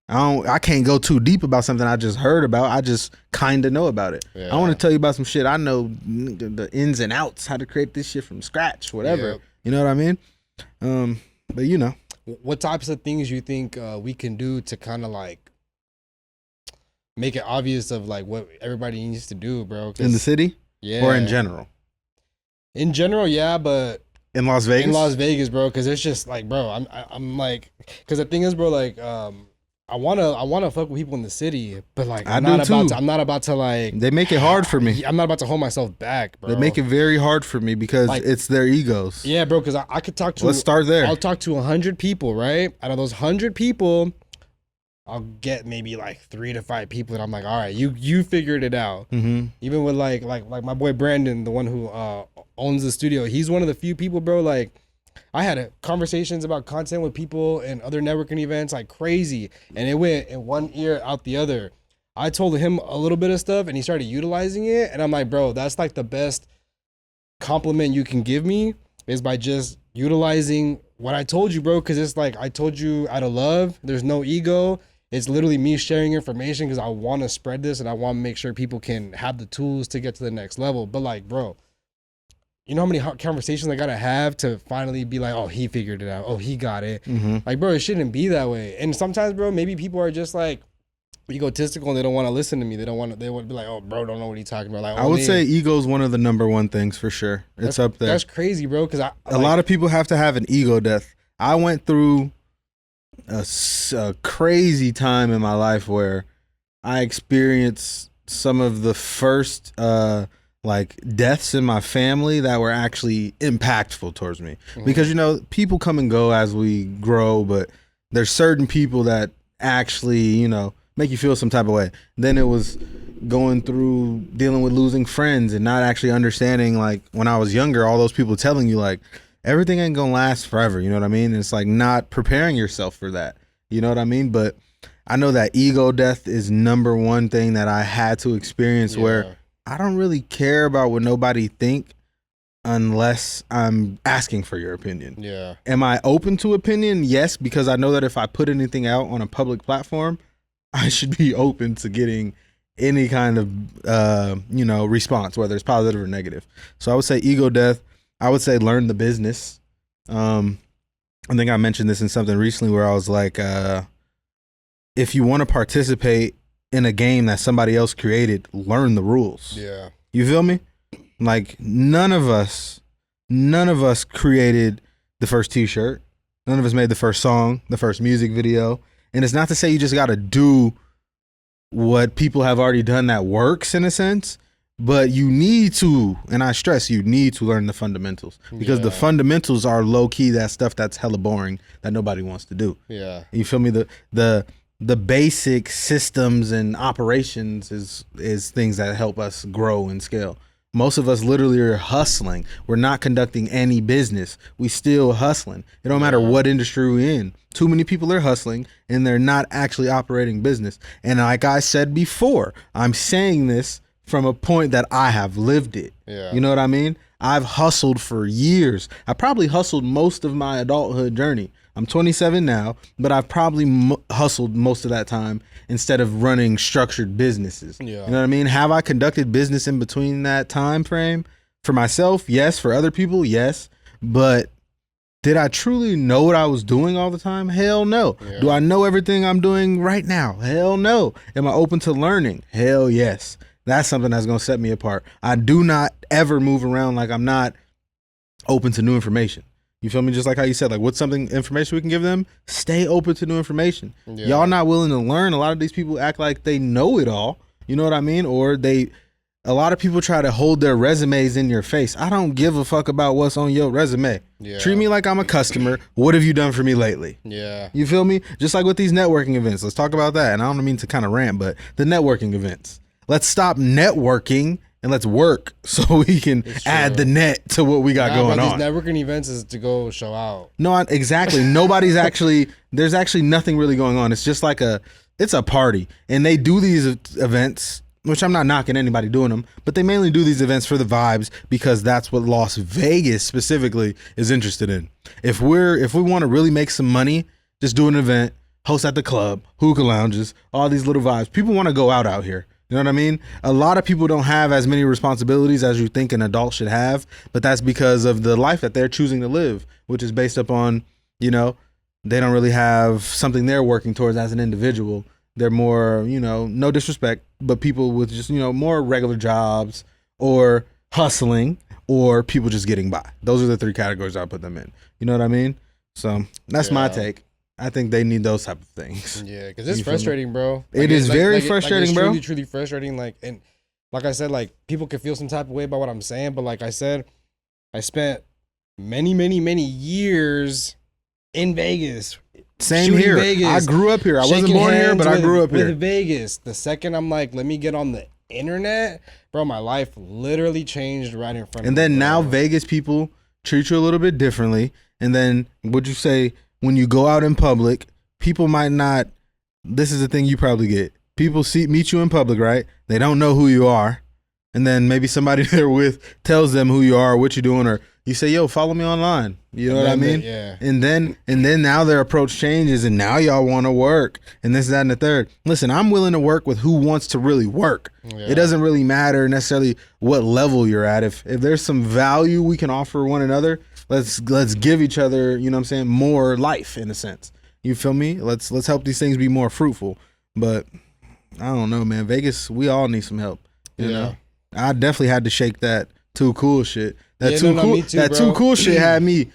I can't go too deep about something I just heard about. I just kind of know about it. Yeah. I want to tell you about some shit I know, the ins and outs, how to create this shit from scratch, whatever. Yep. You know what I mean? But you know. What types of things you think we can do to kind of like make it obvious of like what everybody needs to do, bro? In the city? Yeah. Or in general? In general, yeah, but in Las Vegas? In Las Vegas, bro, because it's just like, bro, I'm like, because the thing is, bro, like, I wanna fuck with people in the city, but like I'm not about to like. They make it hard for me. I'm not about to hold myself back, bro. They make it very hard for me because like, it's their egos. Yeah, bro. Because I could talk to. Let's start there. I'll talk to 100 people, right? Out of those 100 people, I'll get maybe like 3 to 5 people that I'm like, all right, you figured it out. Mm-hmm. Even with like my boy Brandon, the one who owns the studio, he's one of the few people, bro. Like, I had conversations about content with people and other networking events like crazy, and it went in one ear out the other. I told him a little bit of stuff and he started utilizing it, and I'm like, bro, that's like the best compliment you can give me is by just utilizing what I told you, bro, because it's like I told you out of love. There's no ego. It's literally me sharing information because I want to spread this and I want to make sure people can have the tools to get to the next level. But like, bro, you know how many conversations I gotta have to finally be like, oh, he figured it out. Oh, he got it. Mm-hmm. Like, bro, it shouldn't be that way. And sometimes, bro, maybe people are just like egotistical and they don't want to listen to me. They want to be like, oh, bro, don't know what he's talking about. Like, I would say ego is one of the number one things for sure. It's up there. That's crazy, bro. Because a lot of people have to have an ego death. I went through a crazy time in my life where I experienced some of the first like deaths in my family that were actually impactful towards me. Mm-hmm. Because, you know, people come and go as we grow, but there's certain people that actually, you know, make you feel some type of way. Then it was going through dealing with losing friends and not actually understanding, like, when I was younger, all those people telling you like everything ain't gonna last forever, you know what I mean? And it's like not preparing yourself for that, you know what I mean? But I know that ego death is number one thing that I had to experience where I don't really care about what nobody think unless I'm asking for your opinion. Yeah. Am I open to opinion? Yes, because I know that if I put anything out on a public platform, I should be open to getting any kind of, you know, response, whether it's positive or negative. So I would say ego death. I would say learn the business. I think I mentioned this in something recently where I was like, if you want to participate in a game that somebody else created, learn the rules. Yeah. You feel me? Like none of us created the first t-shirt. None of us made the first song, the first music video. And it's not to say you just got to do what people have already done that works in a sense, but you need to, and I stress, you need to learn the fundamentals, because the fundamentals are low key that stuff that's hella boring that nobody wants to do. Yeah. You feel me? The basic systems and operations is things that help us grow and scale. Most of us literally are hustling. We're not conducting any business. We still hustling. It don't matter what industry we're in. Too many people are hustling and they're not actually operating business. And like I said before, I'm saying this from a point that I have lived it. Yeah. You know what I mean? I've hustled for years. I probably hustled most of my adulthood journey. I'm 27 now, but I've probably hustled most of that time instead of running structured businesses. Yeah. You know what I mean? Have I conducted business in between that time frame? For myself, yes. For other people, yes. But did I truly know what I was doing all the time? Hell no. Yeah. Do I know everything I'm doing right now? Hell no. Am I open to learning? Hell yes. That's something that's going to set me apart. I do not ever move around like I'm not open to new information. You feel me? Just like how you said, like, what's something information we can give them? Stay open to new information. Yeah. Y'all not willing to learn. A lot of these people act like they know it all. You know what I mean? Or a lot of people try to hold their resumes in your face. I don't give a fuck about what's on your resume. Yeah. Treat me like I'm a customer. What have you done for me lately? Yeah. You feel me? Just like with these networking events. Let's talk about that. And I don't mean to kind of rant, but the networking events. Let's stop networking and let's work so we can add the net to what we got going on. These networking events is to go show out. No, exactly. Nobody's there's actually nothing really going on. It's just like it's a party. And they do these events, which I'm not knocking anybody doing them, but they mainly do these events for the vibes because that's what Las Vegas specifically is interested in. If we want to really make some money, just do an event, host at the club, hookah lounges, all these little vibes. People want to go out here. You know what I mean? A lot of people don't have as many responsibilities as you think an adult should have, but that's because of the life that they're choosing to live, which is based upon, they don't really have something they're working towards as an individual. They're more, no disrespect, but people with just, more regular jobs or hustling or people just getting by. Those are the three categories I put them in. You know what I mean? So that's my take. I think they need those type of things. Yeah, because it's frustrating, bro. It is very frustrating, bro. It's truly frustrating. And like I said, like people can feel some type of way about what I'm saying, but like I said, I spent many, many, many years in Vegas. Same here. Vegas, I grew up here. I wasn't born here, but I grew up here. With Vegas. The second I'm like, let me get on the internet, bro, my life literally changed right in front of me. And then now Vegas people treat you a little bit differently. And then would you say, when you go out in public, people might not, this is the thing you probably get. People meet you in public, right? They don't know who you are. And then maybe somebody they're with tells them who you are, what you're doing, or you say, yo, follow me online. You know what I mean? Yeah. And then now their approach changes and now y'all want to work and this, that, and the third. Listen, I'm willing to work with who wants to really work. Yeah. It doesn't really matter necessarily what level you're at. If there's some value we can offer one another, let's give each other, you know what I'm saying, more life in a sense. You feel me? Let's help these things be more fruitful. But I don't know, man. Vegas, we all need some help. You know? I definitely had to shake that too cool shit. That too cool shit had me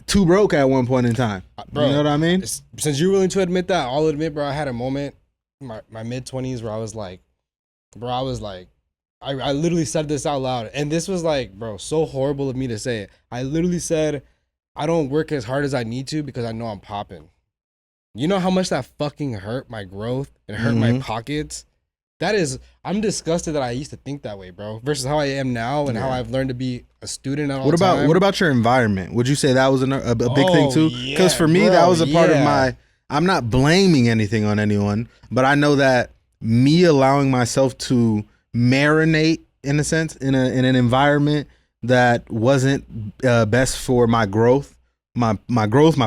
too broke at one point in time. Bro, you know what I mean? Since you're willing to admit that, I'll admit, bro, I had a moment, my mid-20s, where I was like, I literally said this out loud. And this was like, bro, so horrible of me to say it. I literally said, I don't work as hard as I need to because I know I'm popping. You know how much that fucking hurt my growth and hurt my pockets? I'm disgusted that I used to think that way, bro, versus how I am now and how I've learned to be a student at all time. What about your environment? Would you say that was a big thing too? Because for me, that was a part of I'm not blaming anything on anyone, but I know that me allowing myself to marinate, in a sense, in an environment that wasn't best for my growth, my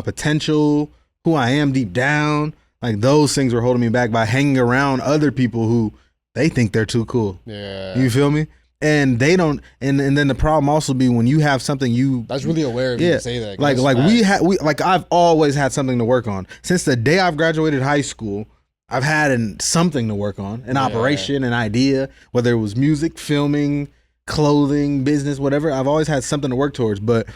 potential, who I am deep down, like those things were holding me back by hanging around other people who they think they're too cool. Yeah. You feel me? And they don't, and then the problem also be when you have something that's really aware of you to say that. Like I've always had something to work on. Since the day I've graduated high school, I've had something to work on, an operation, an idea, whether it was music, filming, clothing, business, whatever. I've always had something to work towards. But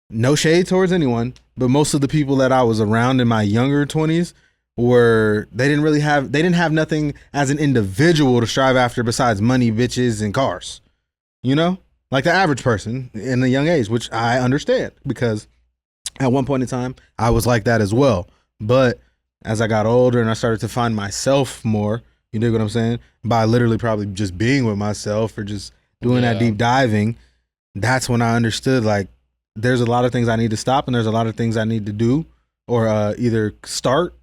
no shade towards anyone, but most of the people that I was around in my younger 20s they didn't have nothing as an individual to strive after besides money, bitches, and cars. You know? Like the average person in a young age, which I understand because at one point in time I was like that as well. But as I got older and I started to find myself more, you dig what I'm saying? By literally probably just being with myself or just doing that deep diving, that's when I understood like there's a lot of things I need to stop and there's a lot of things I need to do or either start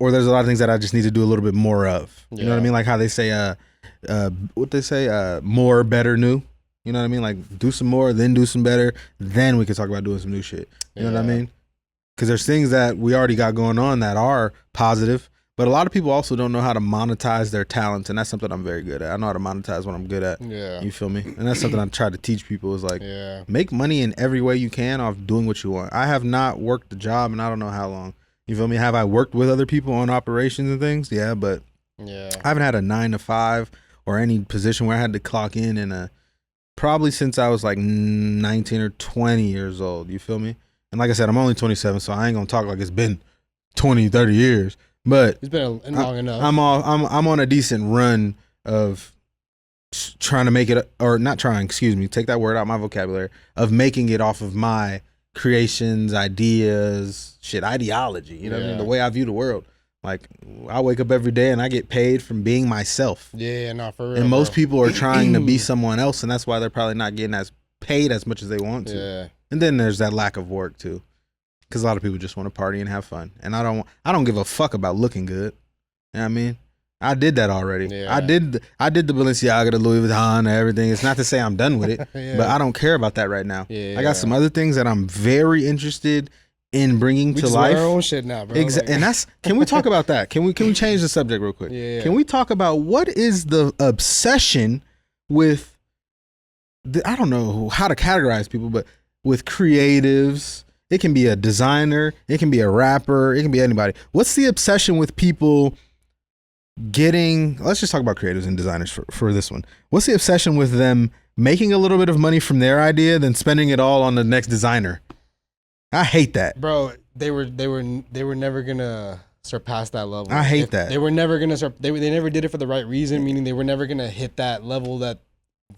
or there's a lot of things that I just need to do a little bit more of. You know what I mean? Like how they say, more, better, new. You know what I mean? Like do some more, then do some better, then we can talk about doing some new shit. You know what I mean? Because there's things that we already got going on that are positive, but a lot of people also don't know how to monetize their talents, and that's something I'm very good at. I know how to monetize what I'm good at. Yeah. You feel me? And that's something I try to teach people is like, make money in every way you can off doing what you want. I have not worked the job, and I don't know how long. You feel me? Have I worked with other people on operations and things? Yeah, but I haven't had a 9 to 5 or any position where I had to clock in probably since I was like 19 or 20 years old. You feel me? And like I said, I'm only 27, so I ain't gonna talk like it's been 20, 30 years. But it's been long enough. I'm on a decent run of trying to make it, or not trying, excuse me, take that word out of my vocabulary, of making it off of my creations, ideas, ideology. You know what I mean? The way I view the world. Like I wake up every day and I get paid from being myself. Yeah, not for real. And most people are trying to be someone else, and that's why they're probably not getting as paid as much as they want to. Yeah. And then there's that lack of work too, because a lot of people just want to party and have fun, and I don't give a fuck about looking good. You know what I mean? I did that already. Yeah. I did the Balenciaga, the Louis Vuitton, and everything. It's not to say I'm done with it, but I don't care about that right now. Yeah. I got some other things that I'm very interested in bringing to life. We our own shit now, bro. And that's. Can we talk about that? Can we change the subject real quick? Yeah. Can we talk about what is the obsession with? I don't know how to categorize people, but with creatives, it can be a designer, it can be a rapper, it can be anybody. What's the obsession with people getting? Let's just talk about creatives and designers for this one. What's the obsession with them making a little bit of money from their idea, then spending it all on the next designer? I hate that, bro. They were never gonna surpass that level. I hate that. They were never gonna. They never did it for the right reason. Meaning they were never gonna hit that level that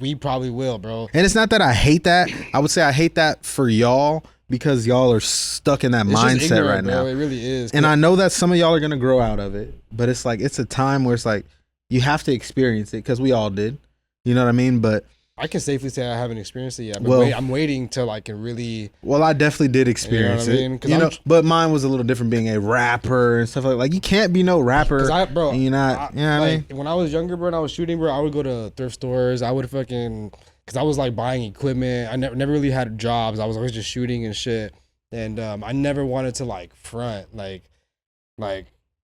we probably will, bro. And it's not that I hate that. I would say I hate that for y'all because y'all are stuck in that mindset right now. It really is. And I know that some of y'all are gonna grow out of it, but it's like it's a time where it's like you have to experience it because we all did. You know what I mean? But I can safely say I haven't experienced it yet. But I'm waiting till I can really. Well, I definitely did experience it. You know, but mine was a little different, being a rapper and stuff like you can't be no rapper. Bro, and you're not. You know what I mean? When I was younger, bro, and I was shooting, bro, I would go to thrift stores. I would because I was like buying equipment. I never really had jobs. I was always just shooting and shit. And I never wanted to like front like.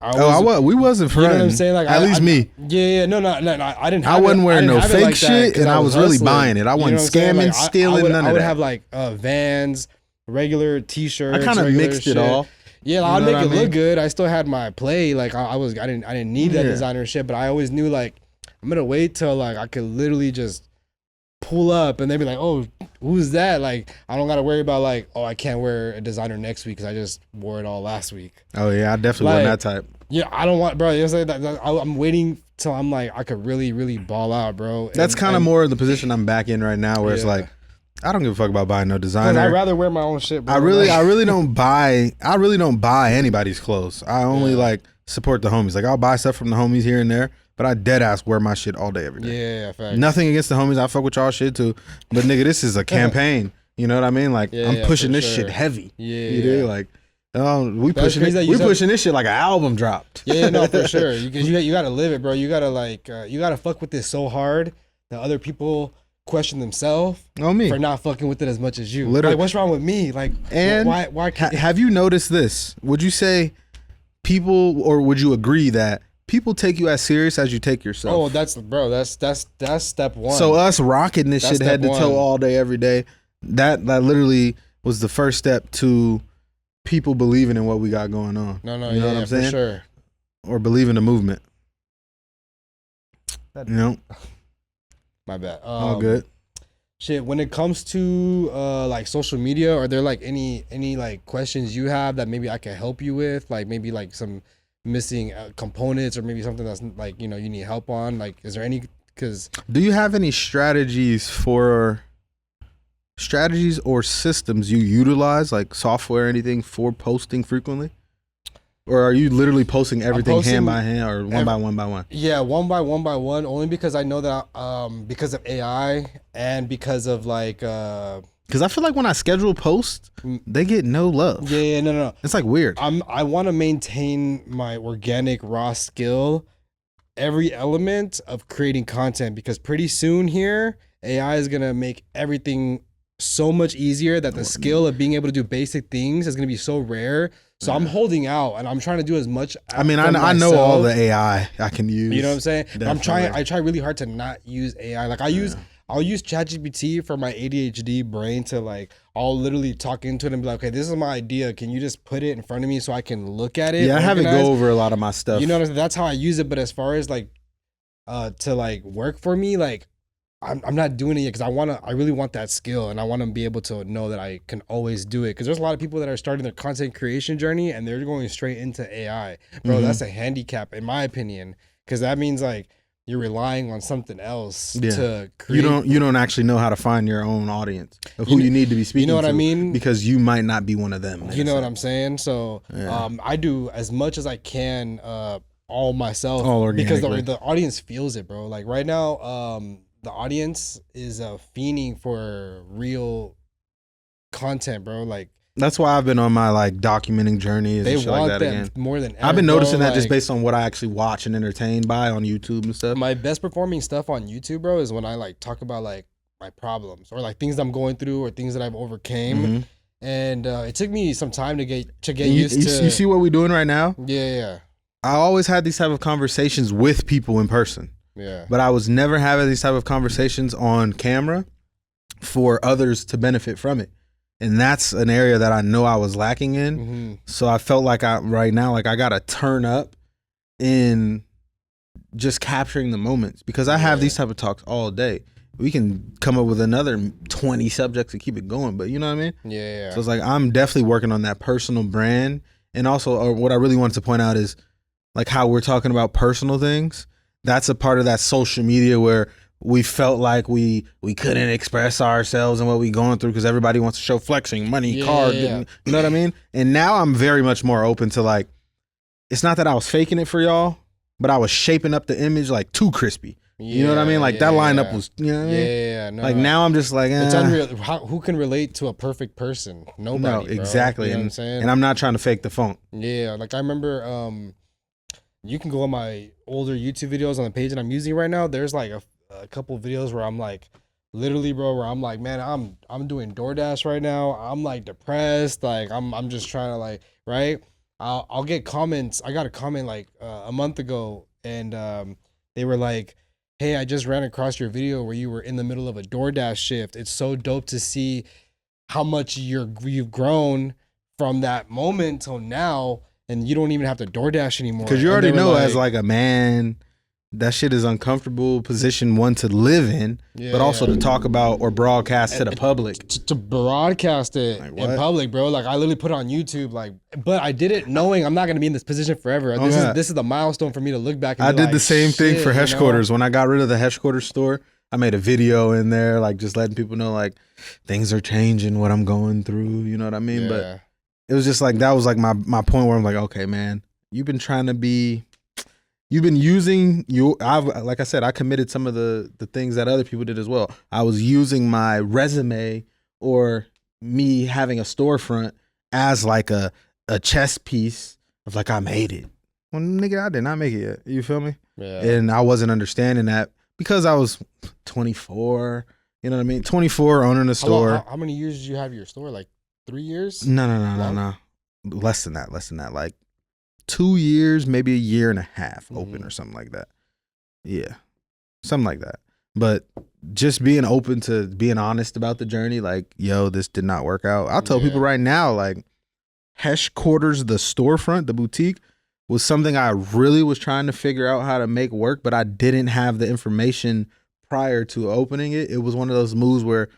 We wasn't friends. You know what I'm saying? Like at least me. Yeah, no, I didn't. I wasn't wearing no fake shit, and I was really buying it. I wasn't scamming, stealing, none of that. I would have like Vans, regular T-shirts. I kind of mixed it all. Yeah, I'd make it look good. I still had my play. Like I didn't need that designer shit, but I always knew like I'm gonna wait till like I could literally just pull up and they'd be like, oh, who's that? Like I don't gotta worry about like, oh, I can't wear a designer next week because I just wore it all last week. Oh yeah, I definitely wasn't that type. Yeah, I don't want, bro. You know that I'm waiting till I'm like I could really, really ball out, bro. That's kind of more the position I'm back in right now, where it's like I don't give a fuck about buying no designer. I'd rather wear my own shit, bro. I really don't buy anybody's clothes. I only like support the homies. Like I'll buy stuff from the homies here and there, but I dead ass wear my shit all day, every day. Yeah, facts. Nothing against the homies. I fuck with y'all shit too, but nigga, this is a campaign. You know what I mean? Like I'm pushing this shit heavy. Yeah, you know, like. We pushing this shit like an album dropped. Yeah, no, for sure. You gotta live it, bro. You gotta you gotta fuck with this so hard that other people question themselves for not fucking with it as much as you. Literally. Like, what's wrong with me? Like, and why can't have you noticed this? Would you say people, or would you agree that people take you as serious as you take yourself? Oh, that's step one. So us rocking this shit head to toe all day, every day, that literally was the first step to people believing in what we got going on. You know what I'm saying? For sure. Or believe in the movement. You know? My bad. All good. Shit, when it comes to like social media, are there like any like questions you have that maybe I can help you with? Like maybe like some missing components, or maybe something that's like, you know, you need help on? Like, is there any? Because Do you have any strategies or systems you utilize, like software or anything, for posting frequently? Or are you literally posting everything hand by hand or one by one? Yeah, one by one, only because I know that because of AI and because of like Because I feel like when I schedule posts, they get no love. yeah, no. It's like weird. I want to maintain my organic raw skill, every element of creating content, because pretty soon here AI is going to make everything so much easier that the skill of being able to do basic things is going to be so rare. So I'm holding out and I'm trying to do as much. I mean, I know all the AI I can use. You know what I'm saying? Definitely. I try really hard to not use AI. Like I'll use ChatGPT for my ADHD brain to like, I'll literally talk into it and be like, okay, this is my idea. Can you just put it in front of me so I can look at it? Yeah, I have it go over a lot of my stuff. You know, that's how I use it. But as far as like, to like work for me, like I'm not doing it yet because I really want that skill, and I want to be able to know that I can always do it. Because there's a lot of people that are starting their content creation journey and they're going straight into AI. Bro, that's a handicap in my opinion, because that means like you're relying on something else to create. You don't actually know how to find your own audience of who you need to be speaking to. You know what I mean? Because you might not be one of them. You know what I'm saying? So I do as much as I can all myself, because the audience feels it, bro. Like right now, the audience is fiending for real content, bro. Like that's why I've been on my like documenting journeys. They and shit want like that them again. more than ever. I've been noticing that like, just based on what I actually watch and entertain by on YouTube and stuff. My best performing stuff on YouTube, bro, is when I like talk about like my problems or like things that I'm going through or things that I've overcame. And it took me some time to get used to. You see what we're doing right now? Yeah. I always had these type of conversations with people in person. Yeah. But I was never having these type of conversations on camera for others to benefit from it. And that's an area that I know I was lacking in. So I felt like right now I got to turn up in just capturing the moments, because I have these type of talks all day. We can come up with another 20 subjects to keep it going, but you know what I mean? Yeah. So it's like I'm definitely working on that personal brand. And also what I really wanted to point out is like how we're talking about personal things. That's a part of that social media where we felt like we couldn't express ourselves and what we going through because everybody wants to show flexing, money, card, you know what I mean? And now I'm very much more open to like, it's not that I was faking it for y'all, but I was shaping up the image like too crispy. You know what I mean? Like that lineup was, you know what I mean? Yeah. No, like now I'm just like, it's unreal. Who can relate to a perfect person? Nobody. No, exactly. You know what I'm saying? And I'm not trying to fake the funk. Yeah. Like I remember, you can go on my older YouTube videos on the page that I'm using right now. There's like a couple of videos where I'm like, literally, bro, where I'm like, man, I'm doing DoorDash right now. I'm like depressed. Like I'm just trying to like, right? I'll get comments. I got a comment like a month ago, and they were like, hey, I just ran across your video where you were in the middle of a DoorDash shift. It's so dope to see how much you've grown from that moment till now, and you don't even have to DoorDash anymore. Because you already know, as like a man, that shit is uncomfortable position one to live in, but also to talk about or broadcast to the public. To broadcast it like in public, bro. Like I literally put it on YouTube, like, but I did it knowing I'm not gonna be in this position forever. This is the milestone for me to look back. And I did the same thing for Hesh Qtrs. When I got rid of the Hesh Qtrs store, I made a video in there, like just letting people know like things are changing, what I'm going through. You know what I mean? Yeah. But it was just like that was like my point where I'm like, okay, man, you've been using like I said, I committed some of the things that other people did as well. I was using my resume or me having a storefront as like a chess piece of like, I made it. Well, nigga, I did not make it yet. You feel me? Yeah. And I wasn't understanding that because I was 24, you know what I mean? 24 owning a store. How many years did you have your store? Like 3 years? No. Less than that. Like 2 years, maybe a year and a half open or something like that. Yeah, something like that. But just being open to being honest about the journey, like, yo, this did not work out. I'll tell people right now, like, Hesh Qtrs, the storefront, the boutique, was something I really was trying to figure out how to make work, but I didn't have the information prior to opening it, it was one of those moves where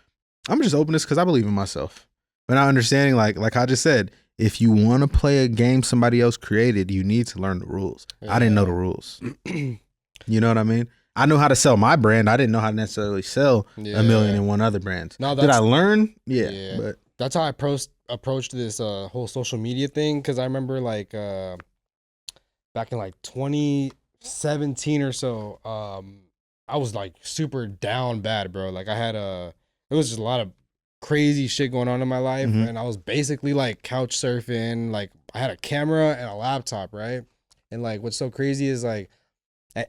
I'm gonna just open this because I believe in myself. But not understanding, like I just said, if you want to play a game somebody else created, you need to learn the rules. I didn't know the rules. You know what I mean? I knew how to sell my brand. I didn't know how to necessarily sell a million and one other brands. No, did I learn? Yeah. But that's how I approached this whole social media thing. Cause I remember like back in like 2017 or so, I was like super down bad, bro. Like I had it was just a lot of crazy shit going on in my life. And I was basically like couch surfing. Like I had a camera and a laptop, right? And like what's so crazy is like,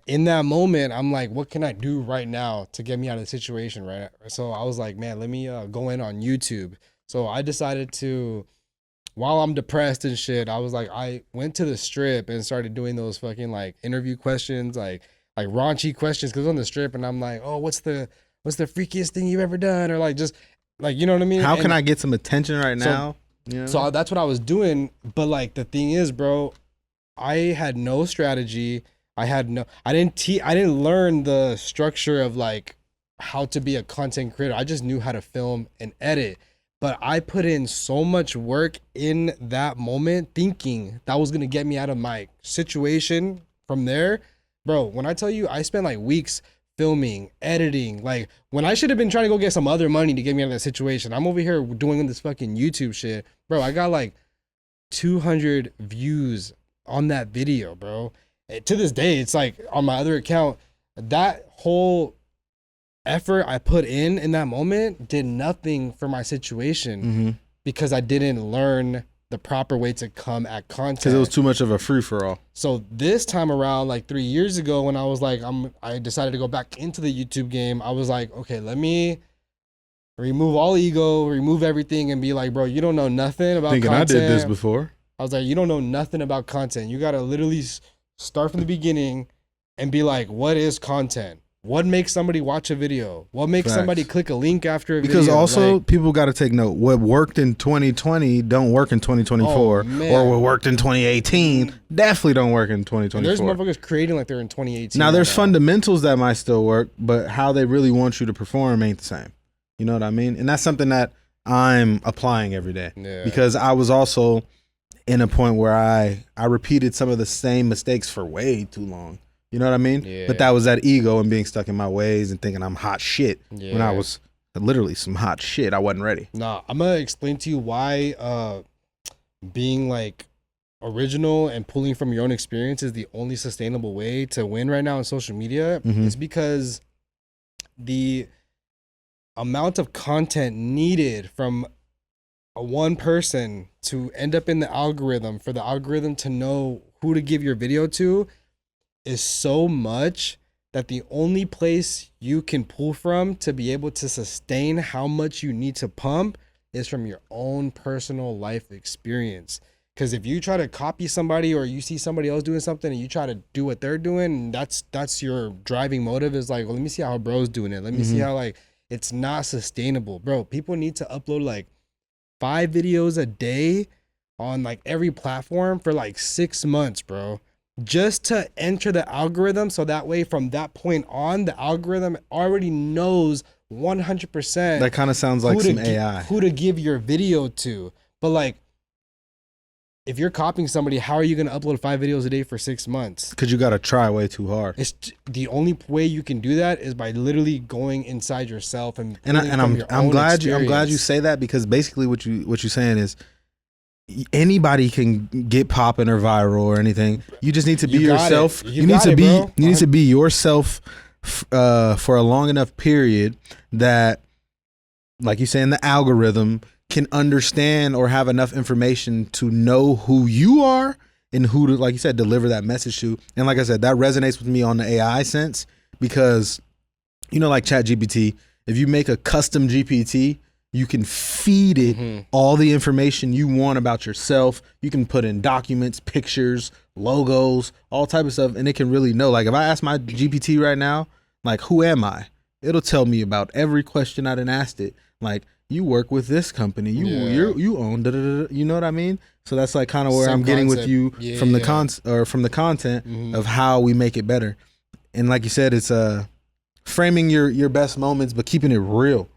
in that moment, I'm like, what can I do right now to get me out of the situation, right? So I was like, man, let me go in on YouTube. So I decided to, while I'm depressed and shit, I was like, I went to the Strip and started doing those fucking like interview questions, like raunchy questions, because on the Strip, and I'm like, oh, what's the freakiest thing you've ever done, or like just like, you know what I mean? How can I get some attention right now? You know? So that's what I was doing, but like the thing is, bro, I had no strategy. I didn't learn the structure of like how to be a content creator. I just knew how to film and edit. But I put in so much work in that moment thinking that was going to get me out of my situation from there. Bro, when I tell you I spent like weeks filming, editing, like when I should have been trying to go get some other money to get me out of that situation, I'm over here doing this fucking YouTube shit. Bro, I got like 200 views on that video, bro. To this day, it's like on my other account, that whole effort I put in that moment did nothing for my situation because I didn't learn the proper way to come at content. Because it was too much of a free for all. So this time around, like 3 years ago, when I was like, I decided to go back into the YouTube game. I was like, okay, let me remove all ego, remove everything, and be like, bro, you don't know nothing about content. I did this before. I was like, you don't know nothing about content. You gotta literally start from the beginning and be like, what is content? What makes somebody watch a video? What makes somebody click a link after a video? Because also people got to take note. What worked in 2020 don't work in 2024, or what worked in 2018 definitely don't work in 2024. And there's motherfuckers creating like they're in 2018. Now there's fundamentals that might still work, but how they really want you to perform ain't the same. You know what I mean? And that's something that I'm applying every day. Yeah. Because I was also in a point where I repeated some of the same mistakes for way too long. You know what I mean? Yeah. But that was that ego and being stuck in my ways and thinking I'm hot shit when I was literally some hot shit. I wasn't ready. Nah, I'm going to explain to you why being like original and pulling from your own experience is the only sustainable way to win right now on social media. It's because the amount of content needed from one person to end up in the algorithm, for the algorithm to know who to give your video to, is so much that the only place you can pull from to be able to sustain how much you need to pump is from your own personal life experience. Because if you try to copy somebody, or you see somebody else doing something and you try to do what they're doing, that's your driving motive, is like, well, let me see how bro's doing it. Let me see how, like, it's not sustainable. Bro, people need to upload like 5 videos a day on like every platform for like 6 months, bro, just to enter the algorithm. So that way, from that point on, the algorithm already knows 100%. That kind of sounds like some AI. Who to give your video to. But like, if you're copying somebody, how are you going to upload 5 videos a day for 6 months? Because you got to try way too hard. It's the only way you can do that is by literally going inside yourself and I'm glad you say that, because basically what you're saying is anybody can get popping or viral or anything. You just need to be yourself. You need to be yourself for a long enough period that, like you say, in the algorithm can understand or have enough information to know who you are and who to, like you said, deliver that message to. And like I said, that resonates with me on the AI sense, because, you know, like ChatGPT, if you make a custom GPT, you can feed it all the information you want about yourself. You can put in documents, pictures, logos, all type of stuff, and it can really know. Like if I ask my GPT right now, like, who am I? It'll tell me about every question I done asked it. Like, you work with this company, you own, you know what I mean? So that's like kind of where I'm getting with you from the content of how we make it better. And like you said, it's framing your best moments, but keeping it real.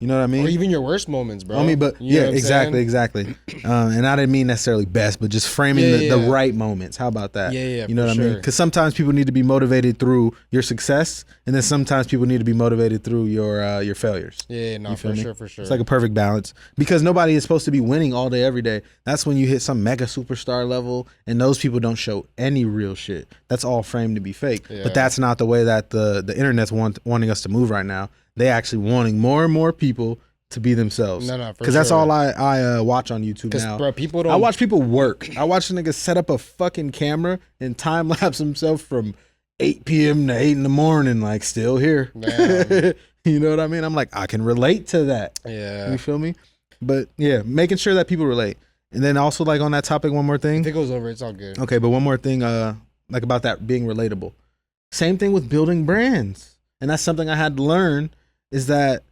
You know what I mean? Or even your worst moments, bro. I mean, but you know yeah, exactly. And I didn't mean necessarily best, but just framing the right moments. How about that? Yeah, you know what I mean? Because sometimes people need to be motivated through your success, and then sometimes people need to be motivated through your failures. Yeah, no, for sure. It's like a perfect balance, because nobody is supposed to be winning all day, every day. That's when you hit some mega superstar level, and those people don't show any real shit. That's all framed to be fake. Yeah. But that's not the way that the internet's wanting us to move right now. They actually wanting more and more people to be themselves. No, because that's all I watch on YouTube now. Bro, people don't. I watch people work. I watch a nigga set up a fucking camera and time lapse himself from 8 p.m. to 8 in the morning, like still here. You know what I mean? I'm like, I can relate to that. Yeah. You feel me? But yeah, making sure that people relate. And then also, like, on that topic, one more thing. If it goes over, it's all good. Okay, but one more thing, like about that being relatable. Same thing with building brands. And that's something I had to learn, is that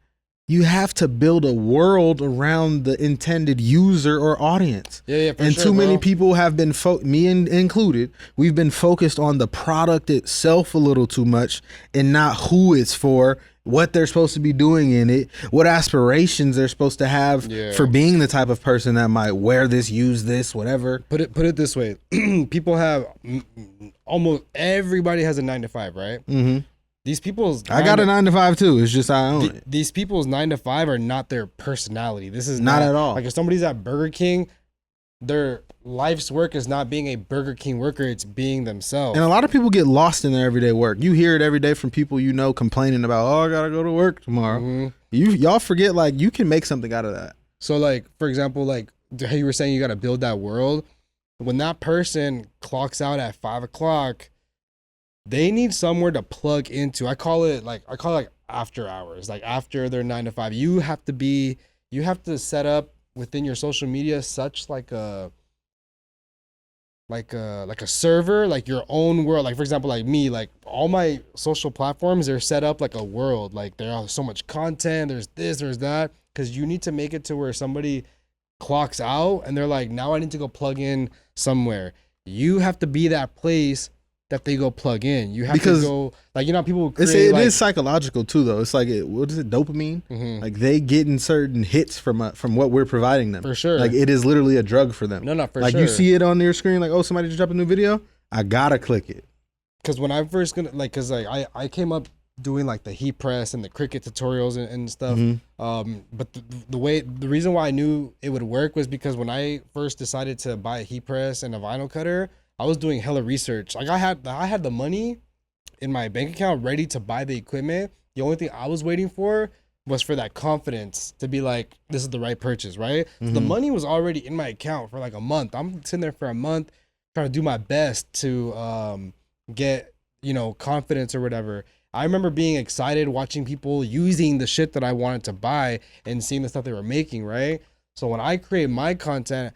you have to build a world around the intended user or audience. Yeah, for and sure, too many people have been, me included, we've been focused on the product itself a little too much, and not who it's for, what they're supposed to be doing in it, what aspirations they're supposed to have for being the type of person that might wear this, use this, whatever. Put it this way. People have, almost everybody has a 9-to-5, right? Mm-hmm. These people's I got a 9-to-5 too. It's just I own it. These people's 9-to-5 are not their personality. This is not at all. Like, if somebody's at Burger King, their life's work is not being a Burger King worker, it's being themselves. And a lot of people get lost in their everyday work. You hear it every day from people you know complaining about, oh, I gotta go to work tomorrow. Mm-hmm. Y'all forget, like, you can make something out of that. So, like, for example, like how you were saying, you gotta build that world. When that person clocks out at 5 o'clock, they need somewhere to plug into. I call it like after hours, like after their 9-to-5. You have to set up within your social media such like a server, like your own world. Like, for example, like me, like all my social platforms are set up like a world. Like, there's so much content, there's this, there's that, because you need to make it to where somebody clocks out and they're like, now I need to go plug in somewhere. You have to be that place that they go plug in. You have to go, like, you know, people create, it is psychological too, though. It's like, what is it, dopamine? Mm-hmm. Like, they getting certain hits from what we're providing them. For sure. Like, it is literally a drug for them. No, for sure. Like, you see it on your screen, like, oh, somebody just dropped a new video, I gotta click it. Because when I first I came up doing like the heat press and the Cricut tutorials and stuff. Mm-hmm. But the reason why I knew it would work was because when I first decided to buy a heat press and a vinyl cutter, I was doing hella research. Like, I had the money in my bank account ready to buy the equipment. The only thing I was waiting for was for that confidence to be like, this is the right purchase, right? Mm-hmm. So the money was already in my account for like a month. I'm sitting there for a month trying to do my best to get, confidence or whatever. I remember being excited watching people using the shit that I wanted to buy and seeing the stuff they were making, right? So when I create my content,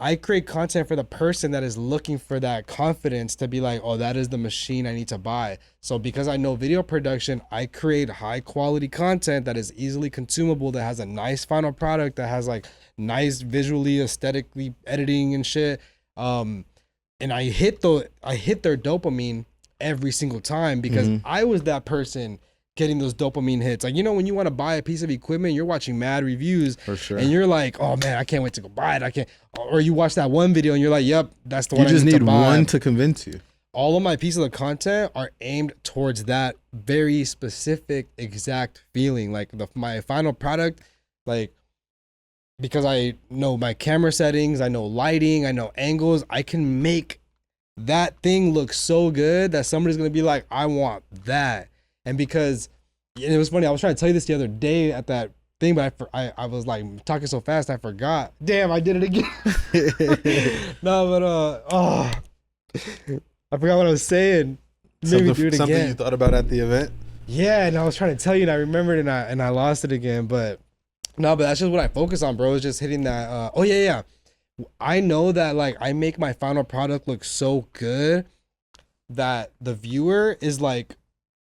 I create content for the person that is looking for that confidence to be like, oh, that is the machine I need to buy. So because I know video production, I create high quality content that is easily consumable, that has a nice final product, that has like nice visually, aesthetically editing and shit. And I hit their dopamine every single time because I was that person getting those dopamine hits. Like, when you want to buy a piece of equipment, you're watching mad reviews for sure, and you're like, oh man, I can't wait to go buy it. I can't. Or you watch that one video and you're like, yep, that's the one. You just need one to convince you. All of my pieces of content are aimed towards that very specific exact feeling. Like my final product, like, because I know my camera settings, I know lighting, I know angles, I can make that thing look so good that somebody's gonna be like, I want that. And because, and it was funny, I was trying to tell you this the other day at that thing, but I was like talking so fast I forgot. Damn, I did it again. No, but I forgot what I was saying. Maybe do it again. Something you thought about at the event? Yeah, and I was trying to tell you, and I remembered, and I lost it again. But no, but that's just what I focus on, bro. Is just hitting that. Yeah. I know that, like, I make my final product look so good that the viewer is like,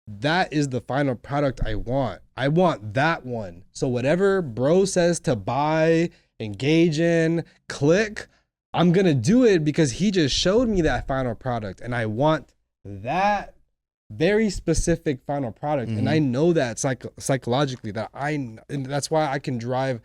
that is the final product I want. I want that one. So whatever bro says to buy, engage in, click, I'm going to do it because he just showed me that final product and I want that very specific final product. And I know that psychologically and that's why I can drive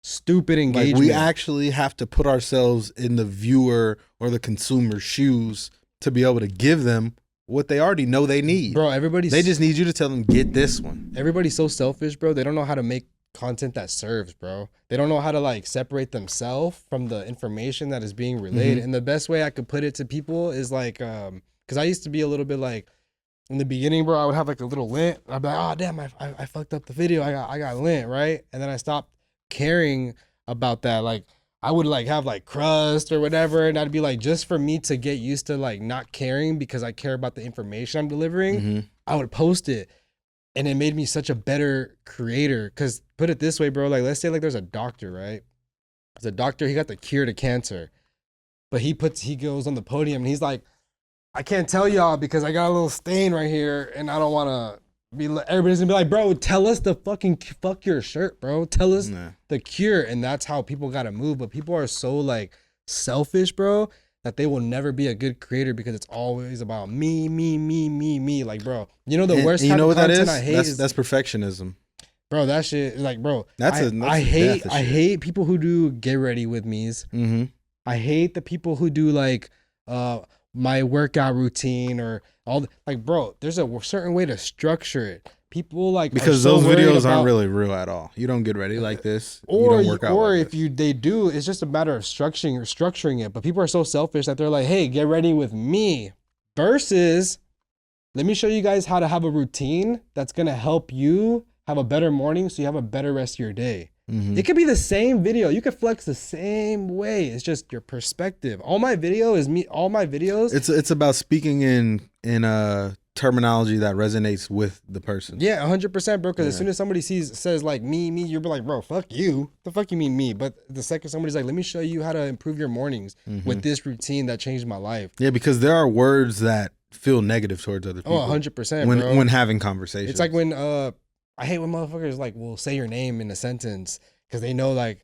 stupid engagement. Like we actually have to put ourselves in the viewer or the consumer's shoes to be able to give them what they already know they need. Bro, they just need you to tell them, get this one. Everybody's so selfish, bro. They don't know how to make content that serves, bro. They don't know how to like separate themselves from the information that is being relayed. And the best way I could put it to people is like, because I used to be a little bit like, in the beginning, bro, I would have like a little lint. I'd be like, oh damn, I fucked up the video. I got lint, right? And then I stopped caring about that. Like I would like have like crust or whatever, and I'd be like, just for me to get used to like not caring because I care about the information I'm delivering, I would post it. And it made me such a better creator. Cause put it this way, bro, like let's say like there's a doctor, right? There's a doctor, he got the cure to cancer. But he goes on the podium and he's like, I can't tell y'all because I got a little stain right here and I don't wanna everybody's gonna be like, bro, tell us the fuck your shirt, bro. Tell us the cure. And that's how people gotta move. But people are so like selfish, bro, that they will never be a good creator because it's always about me. Like, bro, you know the worst kind of content I hate is that's perfectionism. Bro, that shit, like, bro, I hate people who do get ready with me's. I hate the people who do like my workout routine or all like, bro, there's a certain way to structure it. People like, because those videos aren't really real at all. You don't get ready like this, or you don't work out like if they do, it's just a matter of structuring it. But people are so selfish that they're like, hey, get ready with me, versus let me show you guys how to have a routine that's gonna help you have a better morning so you have a better rest of your day. It could be the same video. You could flex the same way. It's just your perspective. All my videos. It's about speaking in a terminology that resonates with the person. Yeah, 100%, bro. Because as soon as somebody says like me, you're like, bro, fuck you. The fuck you mean me? But the second somebody's like, let me show you how to improve your mornings with this routine that changed my life. Yeah, because there are words that feel negative towards other people. Oh, 100%, bro. When having conversations. It's like when I hate when motherfuckers like will say your name in a sentence because they know like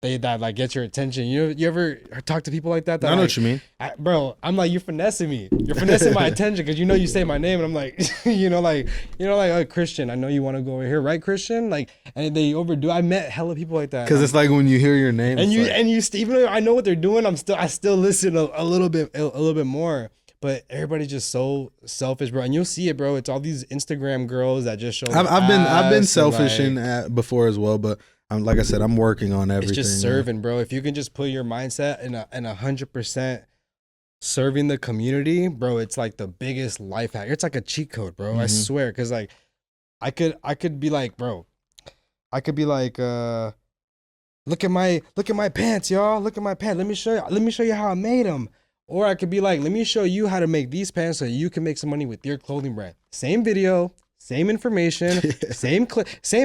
that like gets your attention. You ever talk to people like that? I know what you mean, bro. I'm like, you're finessing me. You're finessing my attention because you say my name, and I'm like, like Christian. I know you want to go over here, right, Christian? Like, and they overdo. I met hella people like that. Because it's like when you hear your name, and even though I know what they're doing, I still listen a little bit more. But everybody's just so selfish, bro. And you'll see it, bro. It's all these Instagram girls that just show. I've been selfish before as well, but like I said, I'm working on everything. It's just serving, bro. If you can just put your mindset in 100% serving the community, bro, it's like the biggest life hack. It's like a cheat code, bro. I swear, because like I could be like, bro, look at my pants, y'all. Look at my pants. Let me show you how I made them. Or I could be like, let me show you how to make these pants so you can make some money with your clothing brand. Same video, same information, same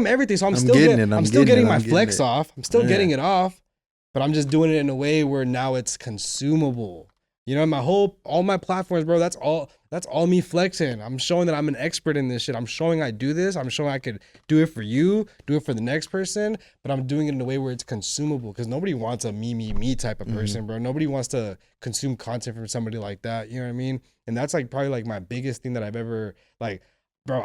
everything. So I'm still getting my flex off. I'm still getting it off, but I'm just doing it in a way where now it's consumable. You know, all my platforms, bro, that's all me flexing. I'm showing that I'm an expert in this shit. I'm showing I do this. I'm showing I could do it for you, do it for the next person, but I'm doing it in a way where it's consumable because nobody wants a me type of person, bro. Nobody wants to consume content from somebody like that. You know what I mean? And that's like probably like my biggest thing that I've ever like, bro,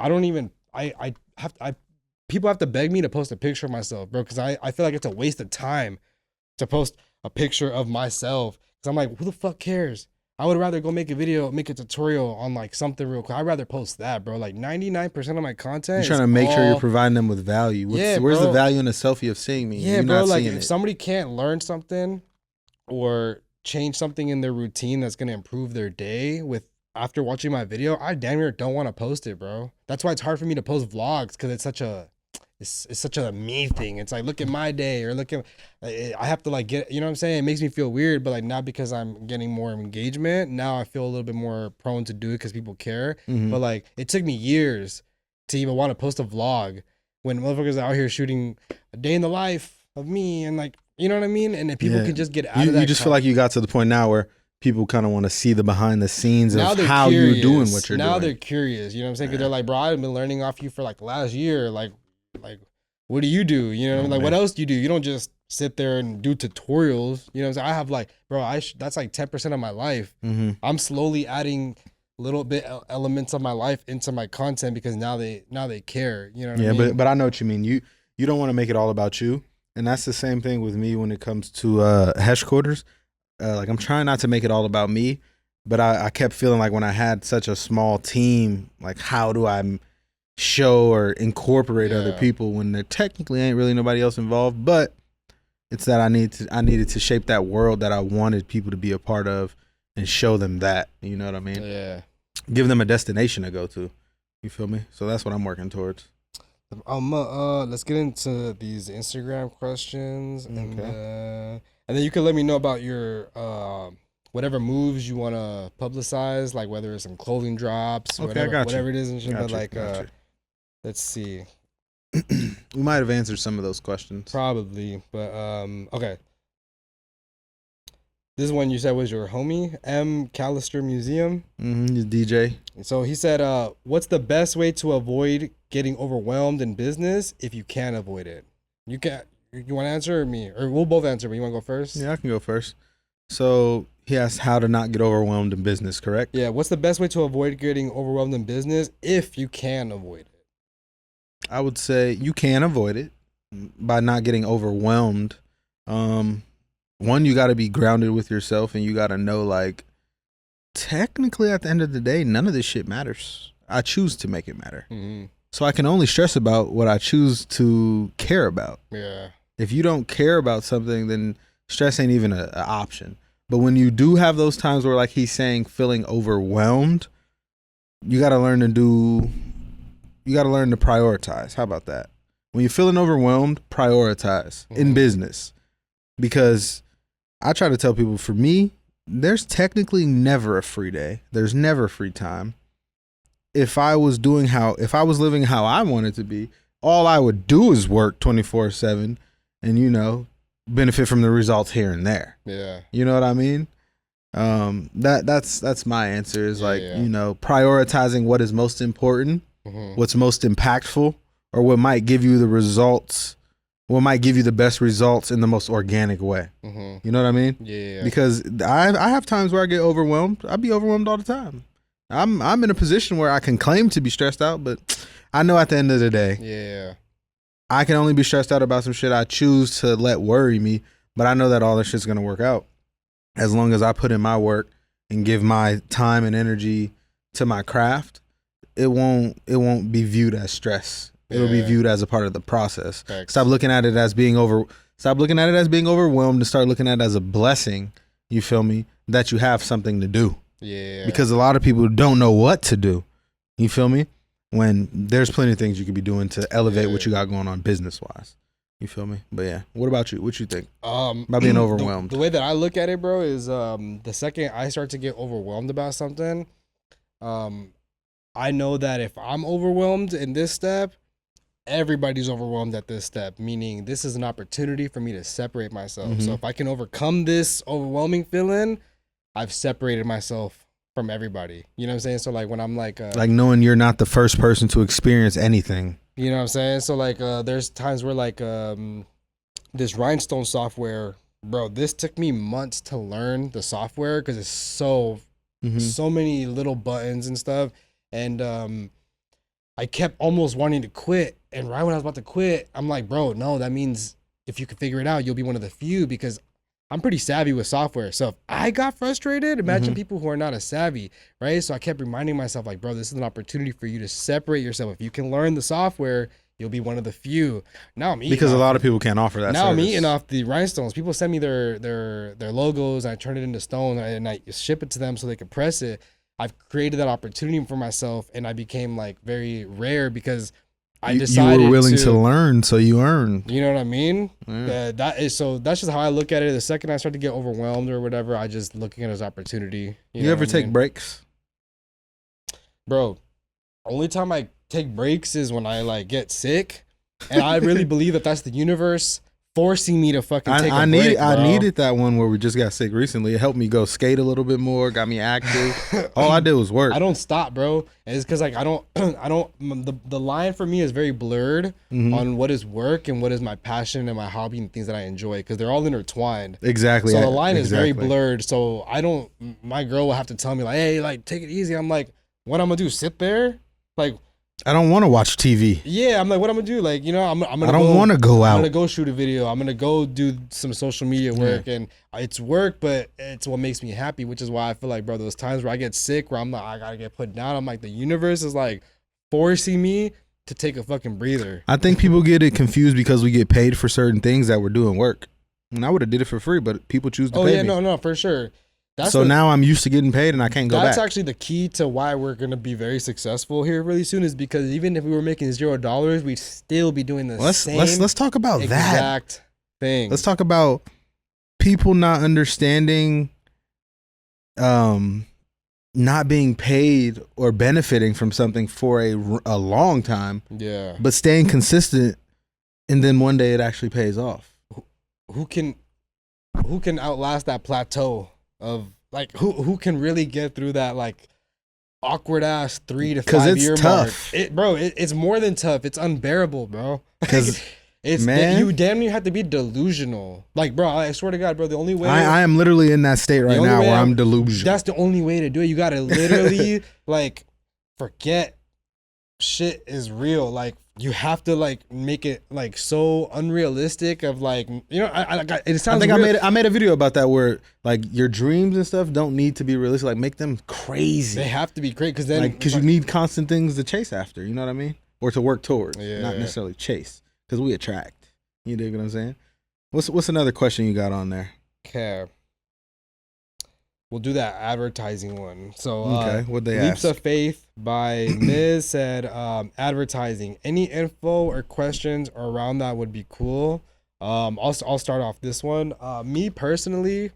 people have to beg me to post a picture of myself, bro, because I feel like it's a waste of time to post a picture of myself. Cause I'm like, who the fuck cares? I would rather go make a video, make a tutorial on like something real quick. I'd rather post that, bro. Like 99% of my content. You're trying to make sure you're providing them with value. Where's the value in a selfie of seeing me? Yeah, bro. Like if somebody can't learn something or change something in their routine that's gonna improve their day after watching my video, I damn near don't want to post it, bro. That's why it's hard for me to post vlogs because it's such a me thing. It's like, look at my day, or I have to like get, you know what I'm saying? It makes me feel weird, but like not because I'm getting more engagement. Now I feel a little bit more prone to do it because people care. But like it took me years to even want to post a vlog when motherfuckers are out here shooting a day in the life of me and like, you know what I mean? And then people can just get out of that. You just feel like you got to the point now where people kind of want to see the behind the scenes of how you're doing what you're doing. Now they're curious, you know what I'm saying? Because they're like, bro, I've been learning off you for like the last year. Like, what do? You know what I mean? Like, what else do? You don't just sit there and do tutorials. You know what I'm saying? I have like, bro, that's like 10% of my life. I'm slowly adding little bit elements of my life into my content because now they care. You know what I Yeah, mean? but I know what you mean. You don't want to make it all about you, and that's the same thing with me when it comes to Hesh Quarters. Like I'm trying not to make it all about me, but I kept feeling like when I had such a small team, like how do I show or incorporate other Yeah. people when there technically ain't really nobody else involved? But it's that I needed to shape that world that I wanted people to be a part of and show them that. You know what I mean? Yeah. Give them a destination to go to. You feel me? So that's what I'm working towards. Let's get into these Instagram questions, and Okay. and then you can let me know about your whatever moves you want to publicize, like whether it's some clothing drops, Okay, I got you. whatever it is and shit. Got But you, like, got you. let's see, We might have answered some of those questions. probably, but okay. This one you said was your homie, M. Callister Museum. He's DJ. So he said, what's the best way to avoid getting overwhelmed in business if you can avoid it? You want to answer or me? Or we'll both answer, but you want to go first? Yeah, I can go first. So he asked how to not get overwhelmed in business, correct? Yeah, what's the best way to avoid getting overwhelmed in business if you can avoid it? I would say you can avoid it by not getting overwhelmed. One, you got to be grounded with yourself, and you got to know, like, technically at the end of the day, none of this shit matters. I choose to make it matter. Mm-hmm. So I can only stress about what I choose to care about. Yeah. If you don't care about something, then stress ain't even an option. But when you do have those times where, like he's saying, feeling overwhelmed, you got to learn to prioritize. How about that? When you're feeling overwhelmed, prioritize in business. Because I try to tell people, for me, there's technically never a free day. There's never free time. If I was living how I wanted to be, all I would do is work 24/7 and, benefit from the results here and there. Yeah. You know what I mean? That's my answer is Yeah. prioritizing what is most important, what's most impactful, or what might give you the results, what might give you the best results in the most organic way. You know what I mean? Yeah. Because I have times where I get overwhelmed. I be overwhelmed all the time. I'm in a position where I can claim to be stressed out, but I know at the end of the day, Yeah. I can only be stressed out about some shit I choose to let worry me, but I know that all this shit's gonna work out as long as I put in my work and give my time and energy to my craft. It won't be viewed as stress. It'll be viewed as a part of the process. Thanks. Stop looking at it as being overwhelmed and start looking at it as a blessing. You feel me? That you have something to do. Yeah. Because a lot of people don't know what to do. You feel me? When there's plenty of things you could be doing to elevate what you got going on business wise. You feel me? But yeah, what about you? What you think about being overwhelmed? The way that I look at it, bro, is the second I start to get overwhelmed about something, I know that if I'm overwhelmed in this step, everybody's overwhelmed at this step, meaning this is an opportunity for me to separate myself. So if I can overcome this overwhelming feeling, I've separated myself from everybody. You know what I'm saying? So like when I'm like knowing you're not the first person to experience anything. You know what I'm saying? So like there's times where like this rhinestone software, bro, this took me months to learn the software because it's so many little buttons and stuff. And I kept almost wanting to quit. And right when I was about to quit, I'm like, bro, no, that means if you can figure it out, you'll be one of the few, because I'm pretty savvy with software. So if I got frustrated, imagine people who are not as savvy, right? So I kept reminding myself, like, bro, this is an opportunity for you to separate yourself. If you can learn the software, you'll be one of the few. Now I'm eating because a lot of people can't offer that. Now service. I'm eating off the rhinestones. People send me their logos, and I turn it into stone, and I ship it to them so they can press it. I've created that opportunity for myself, and I became like very rare because I decided you were willing to learn, so you earned. You know what I mean? Yeah. That's just how I look at it. The second I start to get overwhelmed or whatever, I just looking at it as opportunity. You ever take breaks? Bro, only time I take breaks is when I like get sick, and I really believe that that's the universe forcing me to fucking take I a needed break, bro. I needed that one where we just got sick recently. It helped me go skate a little bit more, got me active. All I did was work. I don't stop, bro. And it's because like I don't the line for me is very blurred on what is work and what is my passion and my hobby and things that I enjoy, because they're all intertwined. Exactly. So the line is very blurred. So I don't. My girl will have to tell me like, hey, like take it easy. I'm like, what I'm gonna do? Sit there? Like, I don't want to watch TV. yeah, I'm like, what I'm gonna do? Like, you know, I'm gonna. I don't want to go out. I'm gonna go shoot a video. I'm gonna go do some social media work, and it's work, but it's what makes me happy. Which is why I feel like, bro, those times where I get sick, where I'm like, I gotta get put down. I'm like, the universe is like forcing me to take a fucking breather. I think people get it confused because we get paid for certain things that we're doing work. And I would have did it for free, but people choose to pay me. Oh yeah, no, for sure. So now I'm used to getting paid and I can't go back. That's actually the key to why we're going to be very successful here really soon, is because even if we were making $0, we'd still be doing the same let's talk about exact thing. Let's talk about people not understanding not being paid or benefiting from something for a long time. Yeah. But staying consistent, and then one day it actually pays off. Who can outlast that plateau of like who can really get through that like awkward ass 3 to 5 year tough. mark? It's more than tough. It's unbearable, bro. Because you damn near have to be delusional. Like, bro, I swear to God, bro, the only way I am literally in that state right now where I'm delusional. That's the only way to do it. You gotta literally like forget shit is real. Like, you have to like make it like so unrealistic of like, you know, it sounds. I made a video about that where like your dreams and stuff don't need to be realistic. Like, make them crazy. They have to be great because then because you need constant things to chase after. You know what I mean? Or to work towards, not necessarily chase. Because we attract. You dig what I'm saying? What's another question you got on there? Okay. We'll do that advertising one. So, okay, what'd they Leaps ask? of Faith by Ms. said, advertising. Any info or questions around that would be cool. I'll start off this one. Me personally,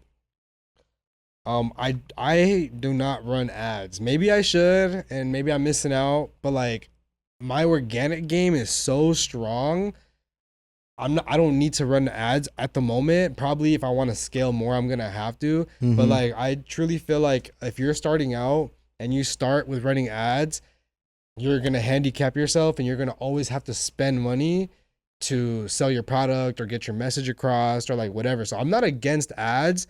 I do not run ads. Maybe I should, and maybe I'm missing out. But like, my organic game is so strong. I don't need to run ads at the moment. Probably if I want to scale more, I'm gonna have to. But like, I truly feel like if you're starting out and you start with running ads, you're gonna handicap yourself, and you're gonna always have to spend money to sell your product or get your message across or like whatever. So I'm not against ads.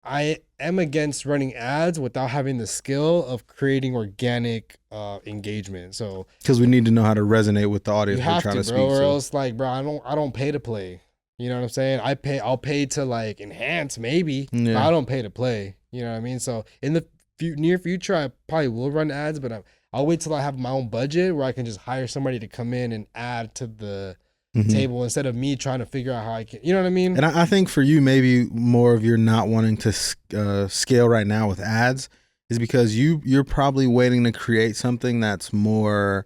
I am against running ads without having the skill of creating organic engagement. So because we need to know how to resonate with the audience you have we're trying to speak or to. else like, bro, I don't pay to play. You know what I'm saying? I'll pay to like enhance maybe, but I don't pay to play. You know what I mean? So in the near future, I probably will run ads, but I'll wait till I have my own budget where I can just hire somebody to come in and add to the table instead of me trying to figure out how I can, you know what I mean? And I think for you, maybe more of your not wanting to scale right now with ads is because you're probably waiting to create something that's more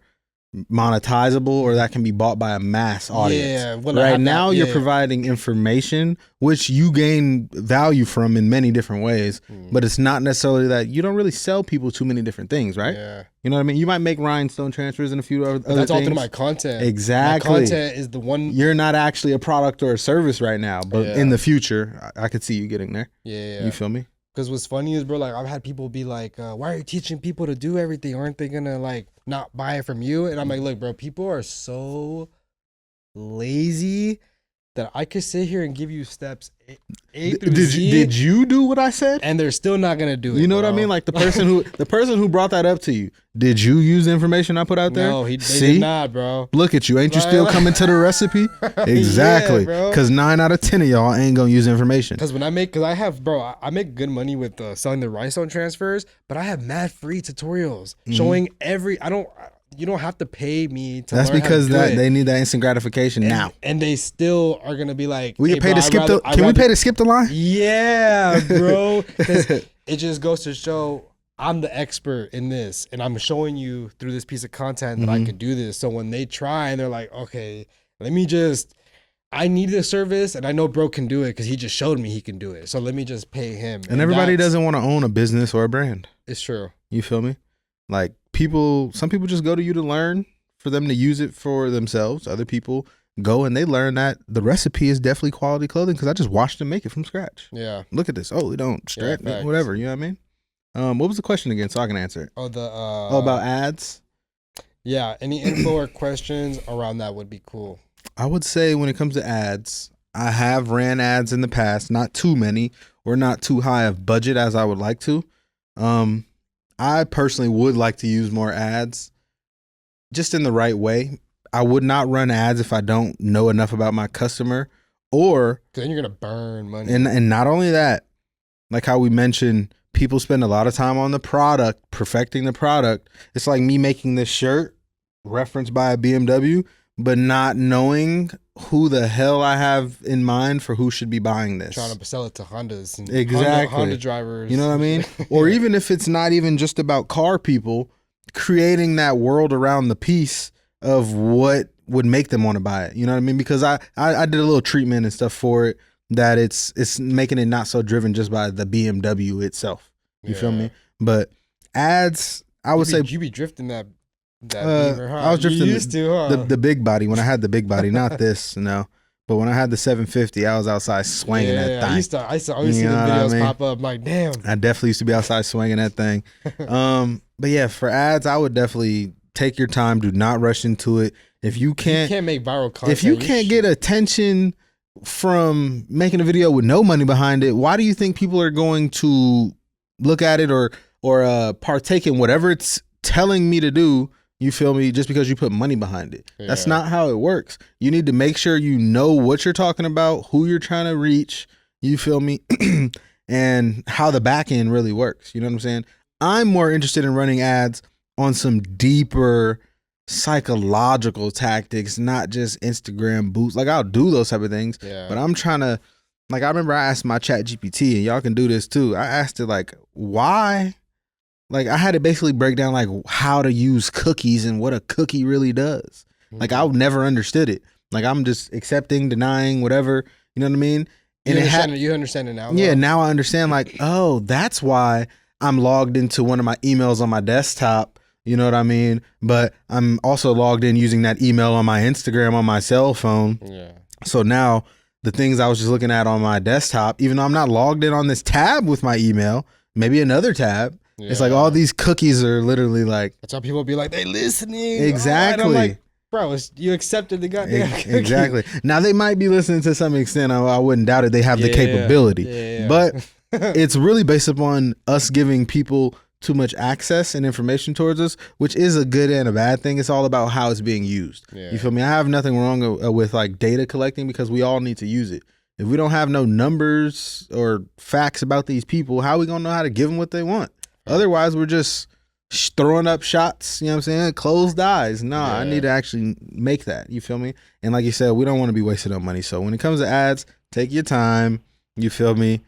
monetizable or that can be bought by a mass audience. Yeah, well, right now you're providing information which you gain value from in many different ways, but it's not necessarily that you don't really sell people too many different things, right? Yeah. You know what I mean? You might make rhinestone transfers and a few other things. That's all through my content. Exactly. My content is the one. You're not actually a product or a service right now, but in the future, I could see you getting there. Yeah. You feel me? Because what's funny is, bro, like I've had people be like, why are you teaching people to do everything? Aren't they gonna like not buy it from you? And I'm like, look, bro, people are so lazy that I could sit here and give you steps A through Z. Did you do what I said? And they're still not gonna do it. You know what I mean? Like the person who brought that up to you. Did you use the information I put out there? No, they did not, bro. Look at you. Ain't you still coming to the recipe? Exactly. Because 9 out of 10 of y'all ain't gonna use information. Because I make good money with selling the rhinestone transfers, but I have mad free tutorials showing you don't have to pay me to That's learn because how to do it. they need that instant gratification now. And they still are gonna be like, we can pay to skip the. Can we pay to skip the line? Yeah, bro. It just goes to show I'm the expert in this, and I'm showing you through this piece of content that I can do this. So when they try and they're like, okay, I need this service, and I know bro can do it because he just showed me he can do it. So let me just pay him. And everybody doesn't want to own a business or a brand. It's true. You feel me? Like some people just go to you to learn, for them to use it for themselves. Other people go and they learn that the recipe is definitely quality clothing because I just watched them make it from scratch. Yeah. Look at this. Oh, we don't stretch, whatever. You know what I mean? What was the question again so I can answer it? Oh, about ads? Yeah. Any info or questions around that would be cool. I would say when it comes to ads, I have ran ads in the past, not too many or not too high of budget as I would like to. I personally would like to use more ads just in the right way. I would not run ads if I don't know enough about my customer, or then you're gonna burn money. And not only that, like how we mentioned, people spend a lot of time on the product, perfecting the product. It's like me making this shirt referenced by a BMW, but not knowing who the hell I have in mind for who should be buying this. Trying to sell it to Hondas and exactly. Honda drivers. You know what I mean? Or even if it's not even just about car people, creating that world around the piece of what would make them want to buy it. You know what I mean? Because I did a little treatment and stuff for it that it's making it not so driven just by the BMW itself. You feel me? But ads, I would say you be drifting that Beamer, huh? I was drifting the big body when I had the big body, not this, no. But when I had the 750, I was outside swinging that thing. I used to always see the videos pop up. I'm like, damn. I definitely used to be outside swinging that thing. But yeah, for ads, I would definitely take your time. Do not rush into it. If you can't make viral content. If you can't get attention from making a video with no money behind it, why do you think people are going to look at it or partake in whatever it's telling me to do? You feel me? Just because you put money behind it. Yeah. That's not how it works. You need to make sure you know what you're talking about, who you're trying to reach, you feel me? And how the back end really works. You know what I'm saying? I'm more interested in running ads on some deeper psychological tactics, not just Instagram boosts. Like I'll do those type of things, but I'm trying to, like, I remember I asked my chat GPT, and y'all can do this too. I asked it like, why? Like I had to basically break down like how to use cookies and what a cookie really does. Like I never understood it. Like I'm just accepting, denying, whatever. You know what I mean? And you understand it now? Yeah, now I understand. Like, oh, that's why I'm logged into one of my emails on my desktop. You know what I mean? But I'm also logged in using that email on my Instagram on my cell phone. Yeah. So now the things I was just looking at on my desktop, even though I'm not logged in on this tab with my email, maybe another tab. Yeah. It's like all these cookies are literally like. That's how people be like, they listening. Exactly. Oh, I'm like, bro, you accepted the goddamn cookie. Exactly. Now they might be listening to some extent. I wouldn't doubt it. They have the capability. Yeah. But it's really based upon us giving people too much access and information towards us, which is a good and a bad thing. It's all about how it's being used. Yeah. You feel me? I have nothing wrong with like data collecting because we all need to use it. If we don't have no numbers or facts about these people, how are we going to know how to give them what they want? Otherwise, we're just throwing up shots, you know what I'm saying? Closed eyes. Nah, I need to actually make that. You feel me? And like you said, we don't want to be wasting our money. So when it comes to ads, take your time. You feel me?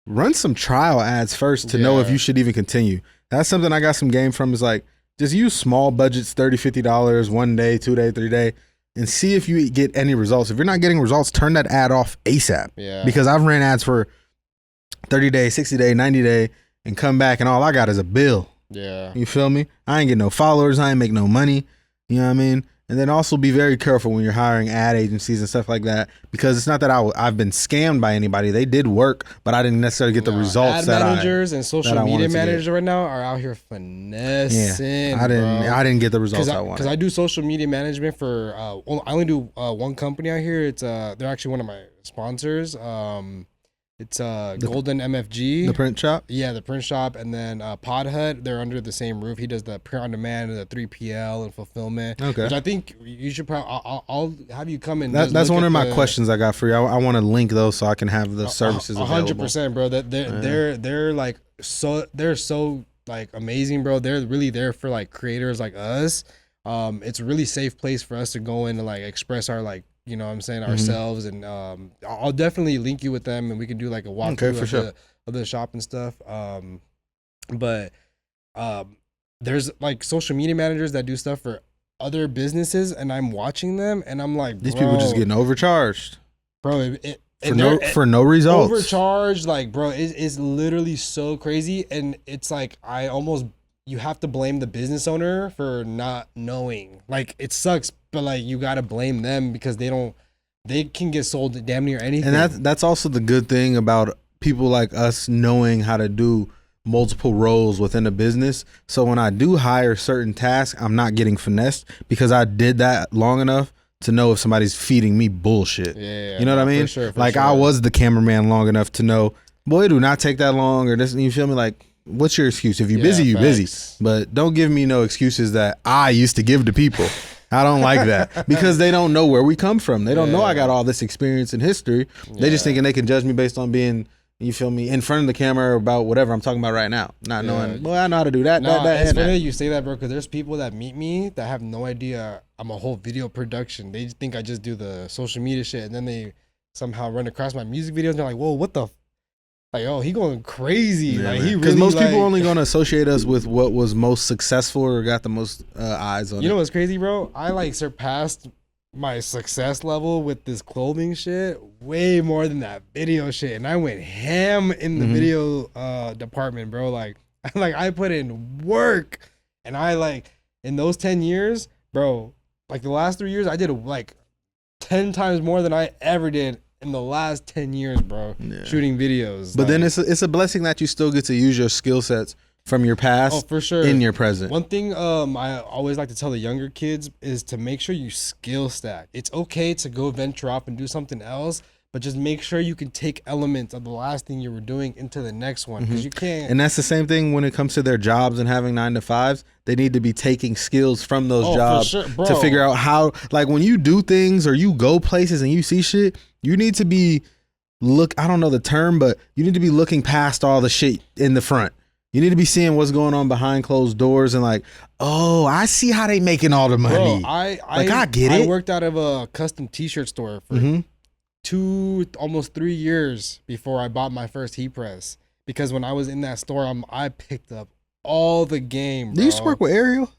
Run some trial ads first to know if you should even continue. That's something I got some game from is like, just use small budgets, $30, $50, 1 day, 2 day, 3 day, and see if you get any results. If you're not getting results, turn that ad off ASAP. Yeah. Because I've ran ads for 30 day, 60 day, 90 day, and come back and all I got is a bill. Yeah. You feel me? I ain't get no followers. I ain't make no money. You know what I mean? And then also be very careful when you're hiring ad agencies and stuff like that, because it's not that I've been scammed by anybody. They did work, but I didn't necessarily get the results ad managers and social media managers right now are out here finessing. Yeah, I didn't get the results I wanted. Because I do social media management for I only do one company out here. It's they're actually one of my sponsors. It's Golden MFG. The print shop? Yeah, the print shop. And then Pod Hut, they're under the same roof. He does the print on demand and the 3PL and fulfillment. Okay. Which I think you should probably, I'll have you come in. That's one of my questions I got for you. I want to link those so I can have the services available. 100%, bro. They're like, they're so like amazing, bro. They're really there for like creators like us. It's a really safe place for us to go in and like express our like, you know what I'm saying, ourselves. And I'll definitely link you with them and we can do like a walkthrough of the shop and stuff. But there's like social media managers that do stuff for other businesses and I'm watching them and I'm like, these people just getting overcharged. Bro, for no results. Overcharged, like, bro, it's literally so crazy. And it's like, you have to blame the business owner for not knowing. Like, it sucks but like you gotta blame them because they can get sold damn near anything. And that's also the good thing about people like us knowing how to do multiple roles within a business. So when I do hire certain tasks, I'm not getting finessed because I did that long enough to know if somebody's feeding me bullshit. Yeah, you know what I mean? For sure, like I was the cameraman long enough to know, boy, do not take that long, or this. You feel me? Like, what's your excuse? If you're busy, you're busy. But don't give me no excuses that I used to give to people. I don't like that because they don't know where we come from. They don't know I got all this experience in history. They just thinking they can judge me based on being, you feel me, in front of the camera about whatever I'm talking about right now. Not knowing, boy, I know how to do that. It's funny you say that, bro, because there's people that meet me that have no idea I'm a whole video production. They think I just do the social media shit, and then they somehow run across my music videos and they're like, whoa, what the like, oh, he going crazy. Yeah, like, man. he Because really, most people like, only going to associate us with what was most successful or got the most eyes on it. You know what's crazy, bro? I like surpassed my success level with this clothing shit way more than that video shit. And I went ham in the video department, bro. Like I put in work. And I like, in those 10 years, bro, like the last 3 years, I did like 10 times more than I ever did in the last 10 years, bro, shooting videos. But then it's a blessing that you still get to use your skill sets from your past for sure in your present. One thing I always like to tell the younger kids is to make sure you skill stack. It's okay to go venture off and do something else, but just make sure you can take elements of the last thing you were doing into the next one, because you can't. And that's the same thing when it comes to their jobs and having 9-to-5s. They need to be taking skills from those jobs to figure out how, like when you do things or you go places and you see shit, you need to be I don't know the term, but you need to be looking past all the shit in the front. You need to be seeing what's going on behind closed doors and like, oh, I see how they making all the money. Bro, I get it. I worked out of a custom t-shirt store for almost 3 years before I bought my first heat press, because when I was in that store, I picked up all the game, bro. Do you used to work with Ariel?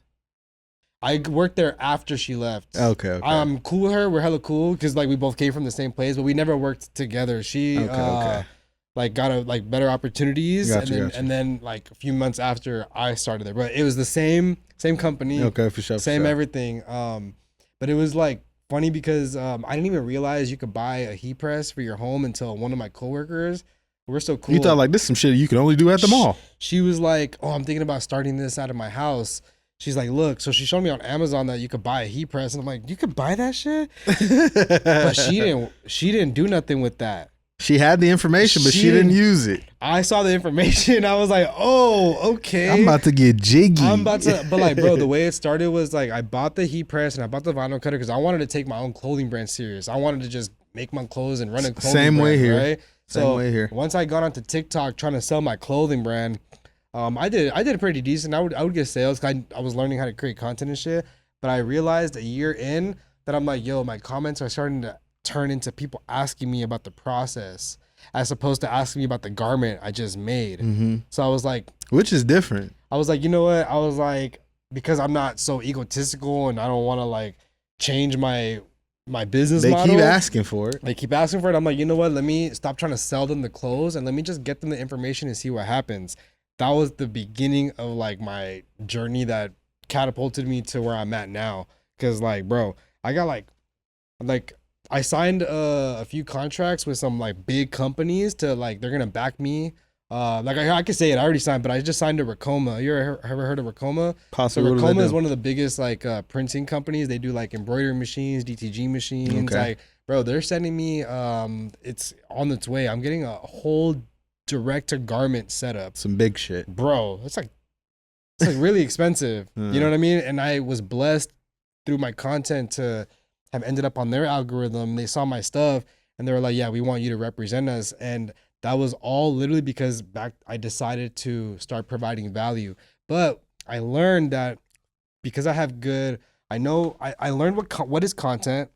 I worked there after she left. Okay. I'm cool with her. We're hella cool because like we both came from the same place, but we never worked together. She like got like better opportunities, and then like a few months after I started there, but it was the same company. Okay, for sure. Same everything. But it was like funny because I didn't even realize you could buy a heat press for your home until one of my coworkers. We're so cool. You thought like this is some shit you can only do at the mall. She was like, "Oh, I'm thinking about starting this out of my house." She's like, "Look," so she showed me on Amazon that you could buy a heat press, and I'm like, "You could buy that shit?" But she didn't do nothing with that. She had the information, but she didn't use it. I saw the information. I was like, "Oh, okay. I'm about to get jiggy." But like, bro, the way it started was like I bought the heat press and I bought the vinyl cutter because I wanted to take my own clothing brand serious. I wanted to just make my clothes and run a clothing Same brand, way here. right? Same way here. Once I got onto TikTok trying to sell my clothing brand, I did pretty decent. I would get sales because I was learning how to create content and shit. But I realized a year in that I'm like, yo, my comments are starting to turn into people asking me about the process as opposed to asking me about the garment I just made. So I was like, which is different. I was like, you know what? I was like, because I'm not so egotistical and I don't want to like change my business model. They keep asking for it. They keep asking for it. I'm like, you know what? Let me stop trying to sell them the clothes and let me just get them the information and see what happens. That was the beginning of like my journey that catapulted me to where I'm at now. Cause like, bro, I got like I signed a few contracts with some like big companies to like, they're going to back me. Like I could say it, I already signed, but I just signed to Racoma. You ever heard of Racoma? Possibly. So Racoma is one of the biggest like printing companies. They do like embroidery machines, DTG machines. Okay. Like, bro, they're sending me, it's on its way. I'm getting a whole direct to garment setup. Some big shit. Bro, it's like really expensive. You know what I mean? And I was blessed through my content to have ended up on their algorithm. They saw my stuff and they were like, yeah, we want you to represent us. And that was all literally because I decided to start providing value. But I learned that because I have good, I learned what is content.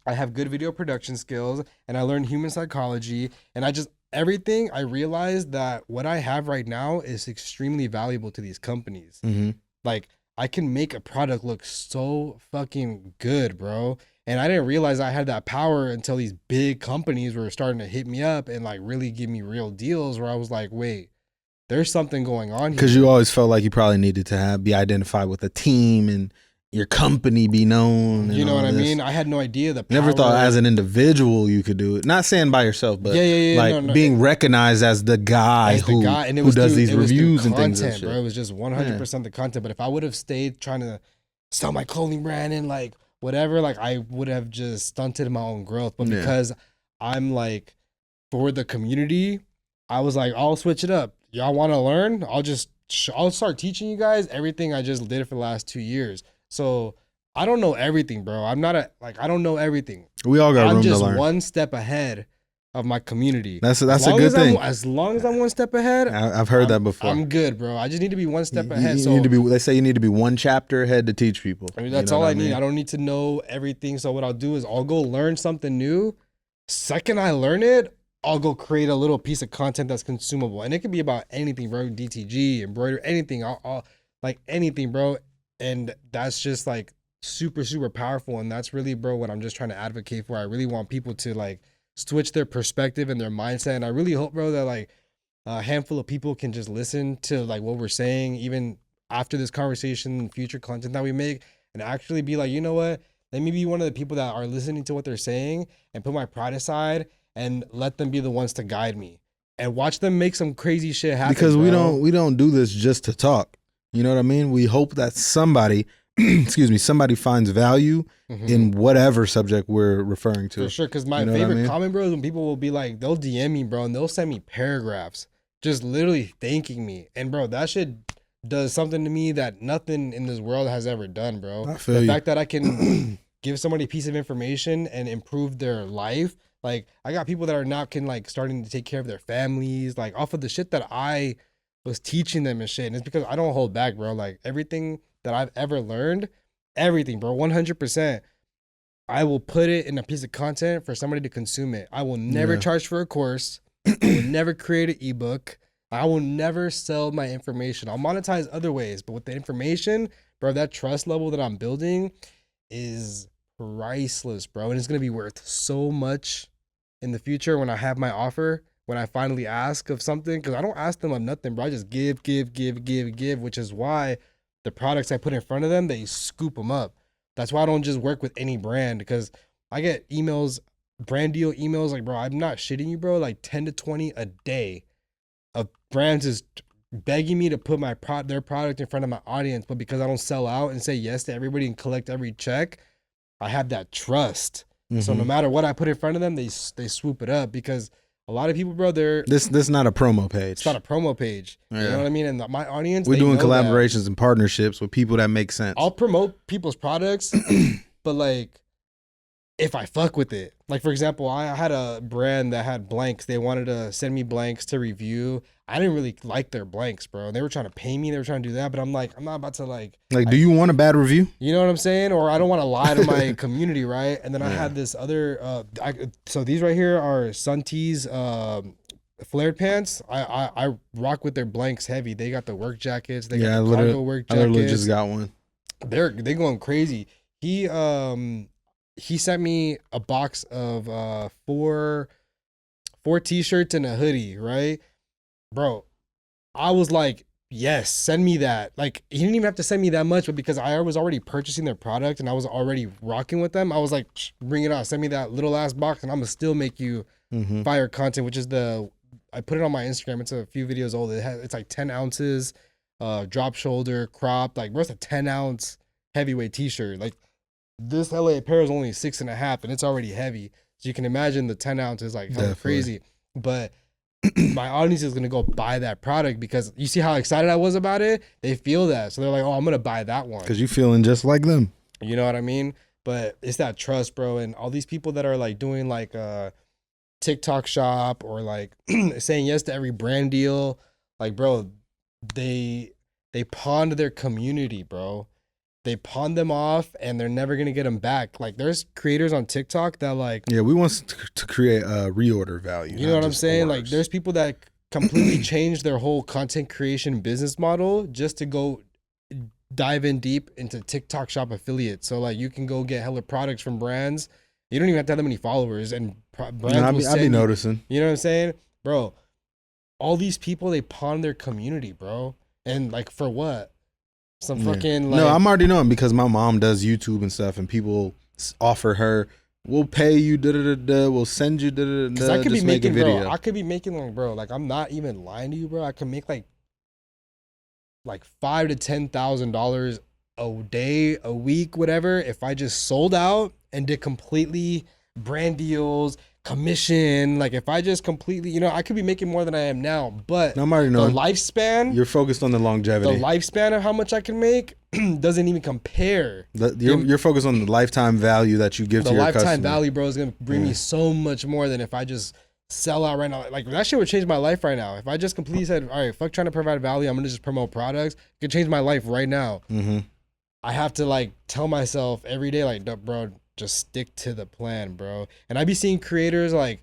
I have good video production skills and I learned human psychology, and everything, I realized that what I have right now is extremely valuable to these companies. Like, I can make a product look so fucking good, bro. And I didn't realize I had that power until these big companies were starting to hit me up and like really give me real deals where I was like, wait, there's something going on here. Because you always felt like you probably needed to be identified with a team and your company be known. You and know all what I this. mean? I had no idea the power. Never thought as an individual you could do it. Not saying by yourself, but like being recognized as the guy who does these reviews and things. And shit. Bro, it was just 100% the content. But if I would have stayed trying to sell my clothing brand and like whatever, like I would have just stunted my own growth. But because I'm like for the community, I was like, I'll switch it up. Y'all want to learn? I'll start teaching you guys everything I just did for the last 2 years. So I don't know everything, bro. I don't know everything. We all got room to learn. I'm just one step ahead of my community. That's a good thing. As long as I'm one step ahead, I've heard that before. I'm good, bro. I just need to be one step ahead. They say you need to be one chapter ahead to teach people. I mean, that's all I need. I don't need to know everything. So what I'll do is I'll go learn something new. Second I learn it, I'll go create a little piece of content that's consumable. And it could be about anything, bro. DTG, embroidery, anything. I'll like anything, bro. And that's just like super, super powerful. And that's really, bro, what I'm just trying to advocate for. I really want people to like switch their perspective and their mindset. And I really hope, bro, that like a handful of people can just listen to like what we're saying, even after this conversation and future content that we make, and actually be like, you know what? Let me be one of the people that are listening to what they're saying and put my pride aside and let them be the ones to guide me and watch them make some crazy shit happen. Because we don't do this just to talk. You know what I mean? We hope that somebody, somebody finds value in whatever subject we're referring to. For sure, because my favorite comment, bro, is when people will be like, they'll DM me, bro, and they'll send me paragraphs just literally thanking me. And, bro, that shit does something to me that nothing in this world has ever done, bro. The fact that I can give somebody a piece of information and improve their life. Like, I got people that are now starting to take care of their families, like, off of the shit that I was teaching them and shit. And it's because I don't hold back, bro. Like, everything that I've ever learned, everything, bro, 100%, I will put it in a piece of content for somebody to consume it. I will never charge for a course. I will never create an ebook. I will never sell my information. I'll monetize other ways, but with the information, bro, that trust level that I'm building is priceless, bro. And it's going to be worth so much in the future when I have my offer, when I finally ask of something, because I don't ask them of nothing, bro. I just give, which is why the products I put in front of them, they scoop them up. That's why I don't just work with any brand, because I get emails, brand deal emails, like, bro, I'm not shitting you, bro, like 10 to 20 a day of brands is begging me to put their product in front of my audience. But because I don't sell out and say yes to everybody and collect every check, I have that trust. So no matter what I put in front of them, they swoop it up, because a lot of people, bro, this is not a promo page. It's not a promo page. Yeah. You know what I mean? And my audience, we're doing collaborations and partnerships with people that make sense. I'll promote people's products, but like, if I fuck with it. Like, for example, I had a brand that had blanks. They wanted to send me blanks to review. I didn't really like their blanks, bro. They were trying to pay me. They were trying to do that. But I'm like, I'm not about to do you want a bad review? You know what I'm saying? Or I don't want to lie to my community, right? And then I had this other, so these right here are Sun T's flared pants. I rock with their blanks heavy. They got the work jackets. They got the cargo work jackets. I literally just got one. They're going crazy. He sent me a box of four t-shirts and a hoodie, right? Bro, I was like, yes, send me that. Like, he didn't even have to send me that much, but because I was already purchasing their product and I was already rocking with them, I was like, bring it on. Send me that little ass box and I'm going to still make you fire content, which is I put it on my Instagram. It's a few videos old. It's like 10 ounces, drop shoulder, cropped. Like, bro, it's a 10 ounce heavyweight t-shirt. Like, this LA pair is only 6.5 and it's already heavy. So you can imagine the 10 ounces, like, how crazy. But my audience is going to go buy that product because you see how excited I was about it? They feel that. So they're like, oh, I'm going to buy that one. Because you feeling just like them. You know what I mean? But it's that trust, bro. And all these people that are like doing like a TikTok shop or like saying yes to every brand deal, like, bro, they pawned their community, bro. They pawn them off and they're never going to get them back. Like, there's creators on TikTok that like... Yeah, we want to create a reorder value. You know what I'm saying? Orders. Like, there's people that completely change their whole content creation business model just to go dive in deep into TikTok shop affiliate. So, like, you can go get hella products from brands. You don't even have to have that many followers. And brands I'll be noticing. You know what I'm saying? Bro, all these people, they pawn their community, bro. And, like, for what? some Yeah. fucking like. No, I'm already knowing because my mom does YouTube and stuff, and people offer her, "We'll pay you, da da da da. We'll send you, da da da Because I da. could be Just make a making, video." bro. I could be making like, bro. Like I'm not even lying to you, bro. I could make like $5,000 to $10,000 a day, a week, whatever. If I just sold out and did completely brand deals, commission. Like if I just completely, I could be making more than I am now. But I'm already the knowing. lifespan, You're focused on the the longevity. lifespan of how much I can make doesn't even compare. You're focused on the lifetime value that you give The to your lifetime customer. value, bro, is gonna bring me so much more than if I just sell out right now. Like that shit would change my life right now. If I just completely said, all right, fuck trying to provide value, I'm gonna just promote products. It could change my life right now. Mm-hmm. I have to like tell myself every day, like, bro, just stick to the plan, bro. And I be seeing creators like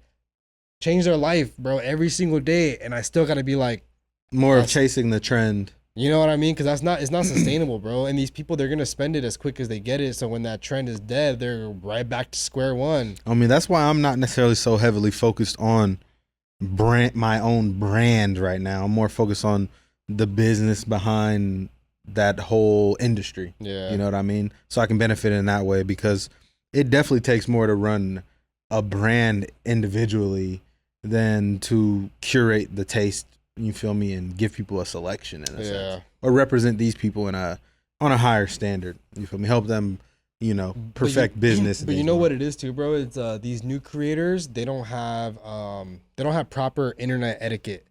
change their life, bro, every single day, and I still gotta be like, More of chasing the trend. you know what I mean? Because it's not sustainable, bro. And these people, they're gonna spend it as quick as they get it. So when that trend is dead, they're right back to square one. I mean, that's why I'm not necessarily so heavily focused on my own brand right now. I'm more focused on the business behind that whole industry. Yeah. You know what I mean? So I can benefit in that way because it definitely takes more to run a brand individually than to curate the taste, you feel me, and give people a selection in a sense. Or represent these people on a higher standard. You feel me? Help them, perfect business. But you know what it is too, bro? It's these new creators, they don't have proper internet etiquette.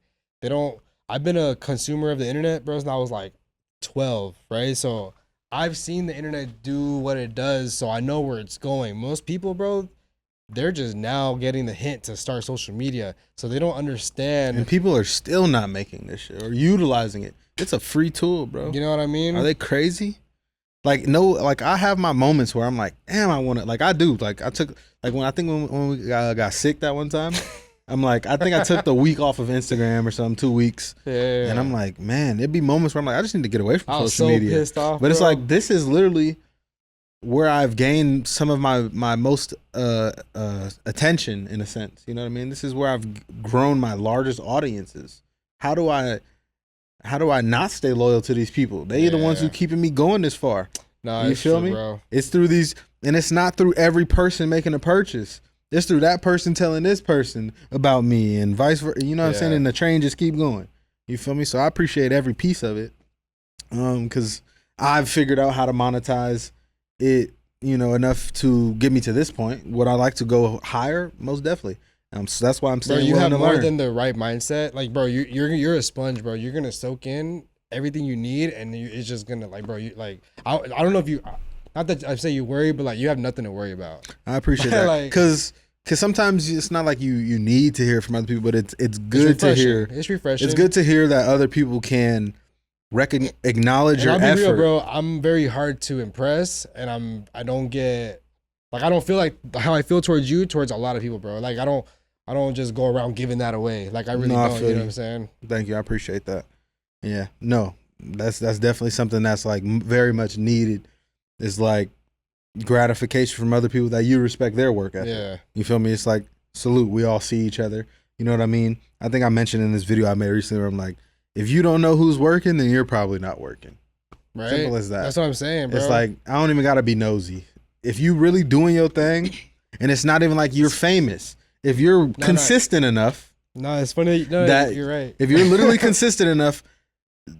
I've been a consumer of the internet, bro, since I was like 12, right? So I've seen the internet do what it does, so I know where it's going. Most people, bro, they're just now getting the hint to start social media, so they don't understand. And people are still not making this shit or utilizing it. It's a free tool, bro. You know what I mean? Are they crazy? Like, no, like I have my moments where I'm like, damn, I want to, like I do. Like I took, like when we got sick that one time, I'm like, I think I took the week off of Instagram or something, 2 weeks. Yeah. And I'm like, man, it'd be moments where I'm like, I just need to get away from I was social so media. pissed off, But it's bro. like, this is literally where I've gained some of my most attention in a sense. You know what I mean? This is where I've grown my largest audiences. How do I not stay loyal to these people? They're the ones who keeping me going this far. No, You feel me? bro. It's through these, and it's not through every person making a purchase. It's through that person telling this person about me and vice versa. You know what I'm saying? And the train just keep going. You feel me? So I appreciate every piece of it. Because I've figured out how to monetize it, enough to get me to this point. Would I like to go higher? Most definitely. So that's why I'm saying, bro, you have more learn. than the right mindset. Like, bro, you're a sponge, bro. You're gonna soak in everything you need, and it's just gonna like, bro. You like, I don't know if you, not that I say you worry, but like you have nothing to worry about. I appreciate that Like- because sometimes it's not like you need to hear from other people, but it's good to hear. It's refreshing. It's good to hear that other people can acknowledge And your I'll be effort. real, bro. I'm very hard to impress, and I don't feel like how I feel towards you, towards a lot of people, bro. Like I don't just go around giving that away. Like I really No, I don't. feel You know you. what I'm saying? Thank you. I appreciate that. Yeah. No, that's definitely something that's like very much needed. It's like gratification from other people that you respect their work ethic. Yeah. You feel me? It's like salute. We all see each other. You know what I mean? I think I mentioned in this video I made recently where I'm like, if you don't know who's working, then you're probably not working. Right. Simple as that. That's what I'm saying, bro. It's like, I don't even gotta be nosy. If you really doing your thing, and it's not even like you're famous. If you're consistent enough, no, it's funny. No, that you're right. if you're literally consistent enough,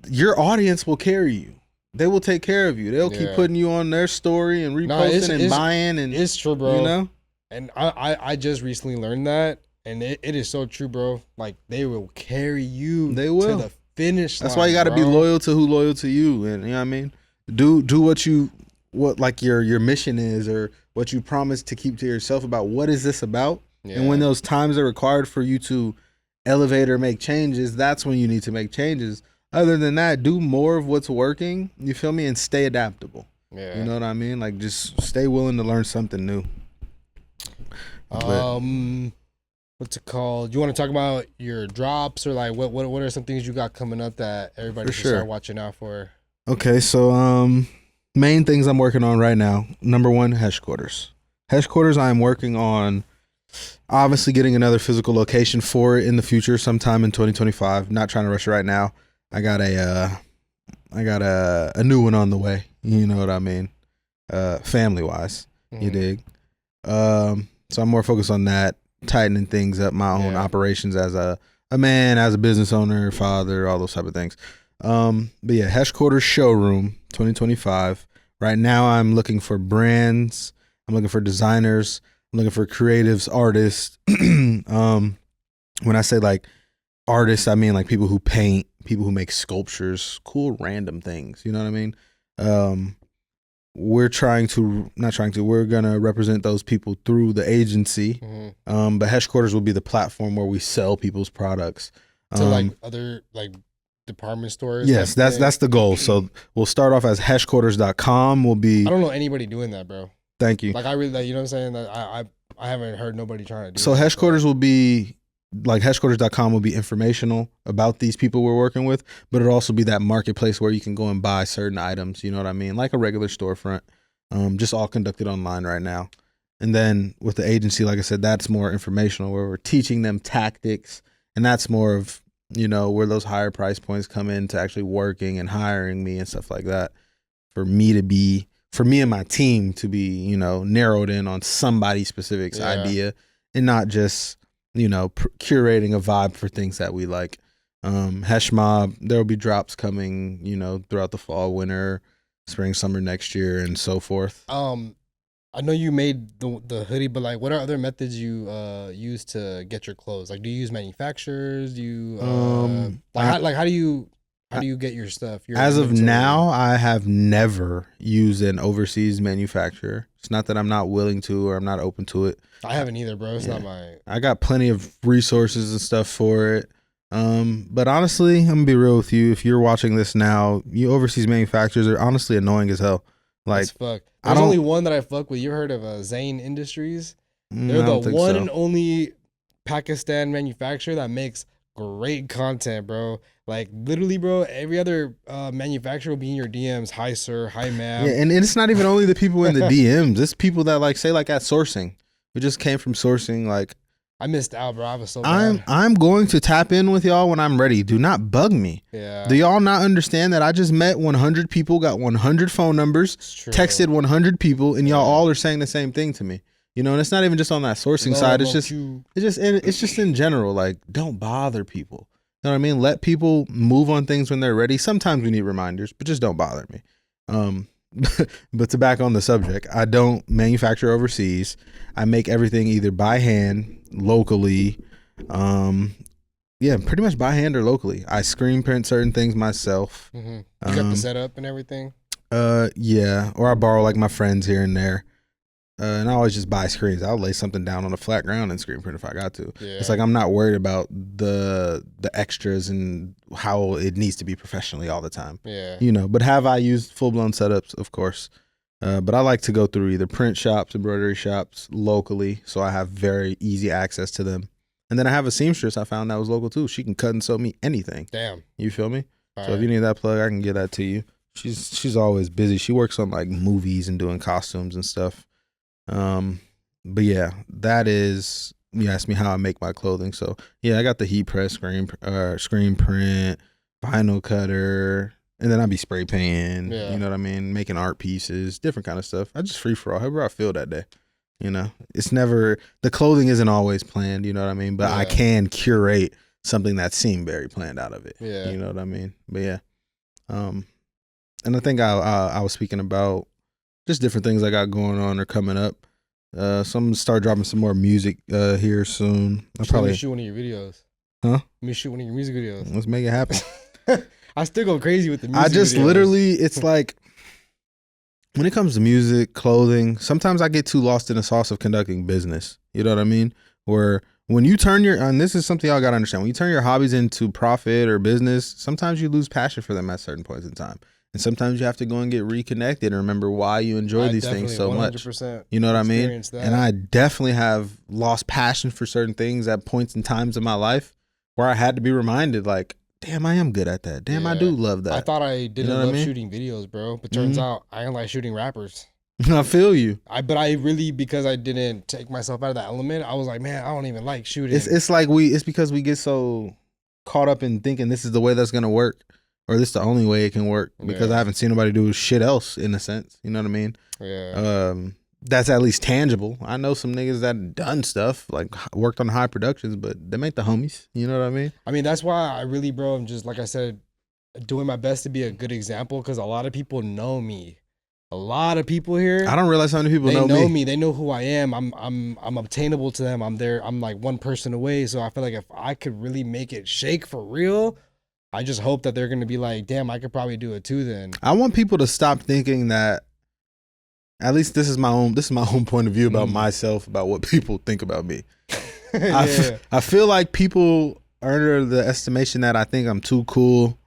your audience will carry you. They will take care of you. They'll keep putting you on their story and reposting and buying and it's true, bro. You know? And I just recently learned that, and it is so true, bro. Like they will carry you. They will. to the finish line. That's why you got to be loyal to who loyal to you, and you know what I mean. Do what like your mission is, or what you promise to keep to yourself about what is this about. Yeah. And when those times are required for you to elevate or make changes, that's when you need to make changes. Other than that, do more of what's working. You feel me? And stay adaptable. Yeah. You know what I mean? Like just stay willing to learn something new. What's it called? You want to talk about your drops, or like what are some things you got coming up that everybody should start watching out for? Okay, so main things I'm working on right now. Number one, Hesh Qtrs. Hesh Qtrs, I'm working on obviously getting another physical location for it in the future, sometime in 2025. Not trying to rush it right now. I got I got a new one on the way. You know what I mean? Family wise, you dig? So I'm more focused on that, tightening things up, my own operations as a man, as a business owner, father, all those type of things. But yeah, Hesh Qtrs Showroom 2025. Right now I'm looking for brands. I'm looking for designers. I'm looking for creatives, artists. When I say like artists, I mean like people who paint, people who make sculptures, cool random things. You know what I mean? We're gonna represent those people through the agency. But Hesh Qtrs will be the platform where we sell people's products. To like other like department stores. Yes, that's the goal. So we'll start off as heshqtrs.com. Will be. I don't know anybody doing that, bro. Thank you. Like I really, like, you know what I'm saying? That I haven't heard nobody trying to do. So that, Hesh Qtrs will be like heshqtrs.com will be informational about these people we're working with, but it'll also be that marketplace where you can go and buy certain items. You know what I mean? Like a regular storefront. Just all conducted online right now. And then with the agency, like I said, that's more informational where we're teaching them tactics, and that's more of, you know, where those higher price points come into actually working and hiring me and stuff like that. For me and my team to be, you know, narrowed in on somebody specific's idea and not just, you know, curating a vibe for things that we like. Hesh Mob, there will be drops coming, you know, throughout the fall, winter, spring, summer next year, and so forth. I know you made the hoodie, but like, what are other methods you use to get your clothes? Like, do you use manufacturers? Do you how do you get your stuff? As of now, I have never used an overseas manufacturer. It's not that I'm not willing to or I'm not open to it. I haven't either, bro. It's not my. I got plenty of resources and stuff for it. But honestly, I'm gonna be real with you. If you're watching this now, you overseas manufacturers are honestly annoying as hell. Like, as fuck. There's only one that I fuck with. You heard of Zane Industries? They're the one and only Pakistan manufacturer that makes great content, bro. Like, literally, bro, every other manufacturer will be in your DMs. Hi, sir. Hi, ma'am. Yeah, and it's not even only the people in the DMs. It's people that, like, say, like, at sourcing. We just came from sourcing. Like, I missed out, bro. I was so bad. I'm going to tap in with y'all when I'm ready. Do not bug me. Yeah. Do y'all not understand that I just met 100 people, got 100 phone numbers, texted 100 people, and y'all all are saying the same thing to me? You know, and it's not even just on that sourcing side. It's just in general. Like, don't bother people. You know what I mean? Let people move on things when they're ready. Sometimes we need reminders, but just don't bother me. But to back on the subject, I don't manufacture overseas. I make everything either by hand, locally. Pretty much by hand or locally. I screen print certain things myself. You got the setup and everything? Yeah. Or I borrow like my friends here and there. And I always just buy screens. I'll lay something down on a flat ground and screen print if I got to. Yeah. It's like I'm not worried about the extras and how it needs to be professionally all the time. Yeah. You know, but have I used full-blown setups? Of course. But I like to go through either print shops, embroidery shops locally, so I have very easy access to them. And then I have a seamstress I found that was local too. She can cut and sew me anything. Damn. You feel me? All so if you need that plug, I can get that to you. She's always busy. She works on like movies and doing costumes and stuff. But yeah, that is, you asked me how I make my clothing. So yeah, I got the heat press, screen print, vinyl cutter, and then I'd be spray painting, you know what I mean? Making art pieces, different kind of stuff. I just free for all, however I feel that day. You know, it's never, the clothing isn't always planned, you know what I mean? But I can curate something that seemed very planned out of it. Yeah. You know what I mean? But yeah. And I think I was speaking about just different things I got going on or coming up. So I'm gonna start dropping some more music here soon. I'll probably shoot one of your videos. Huh? Let me shoot one of your music videos. Let's make it happen. I still go crazy with the music. I just videos. Literally, it's like when it comes to music, clothing, sometimes I get too lost in the sauce of conducting business. You know what I mean? Where when you turn and this is something y'all gotta understand, when you turn your hobbies into profit or business, sometimes you lose passion for them at certain points in time. And sometimes you have to go and get reconnected and remember why you enjoy these things so much. You know what I mean? That. And I definitely have lost passion for certain things at points and times in my life where I had to be reminded, like, damn, I am good at that. Damn, I do love that. I thought I didn't love shooting videos, bro. But turns out I didn't like shooting rappers. I feel you. But I really, because I didn't take myself out of that element, I was like, man, I don't even like shooting. It's like it's because we get so caught up in thinking this is the way that's going to work. or this is the only way it can work because I haven't seen nobody do shit else in a sense. You know what I mean? Yeah. That's at least tangible. I know some niggas that done stuff like worked on high productions, but they ain't the homies. You know what I mean? I mean, that's why I really, bro, I'm just, like I said, doing my best to be a good example because a lot of people know me. A lot of people here. I don't realize how many people they know me. They know who I am. I'm obtainable to them. I'm there. I'm like one person away. So I feel like if I could really make it shake for real, I just hope that they're gonna be like, damn, I could probably do it too. Then I want people to stop thinking that. At least this is my own point of view about myself, about what people think about me. Yeah. I feel like people are under the estimation that I think I'm too cool,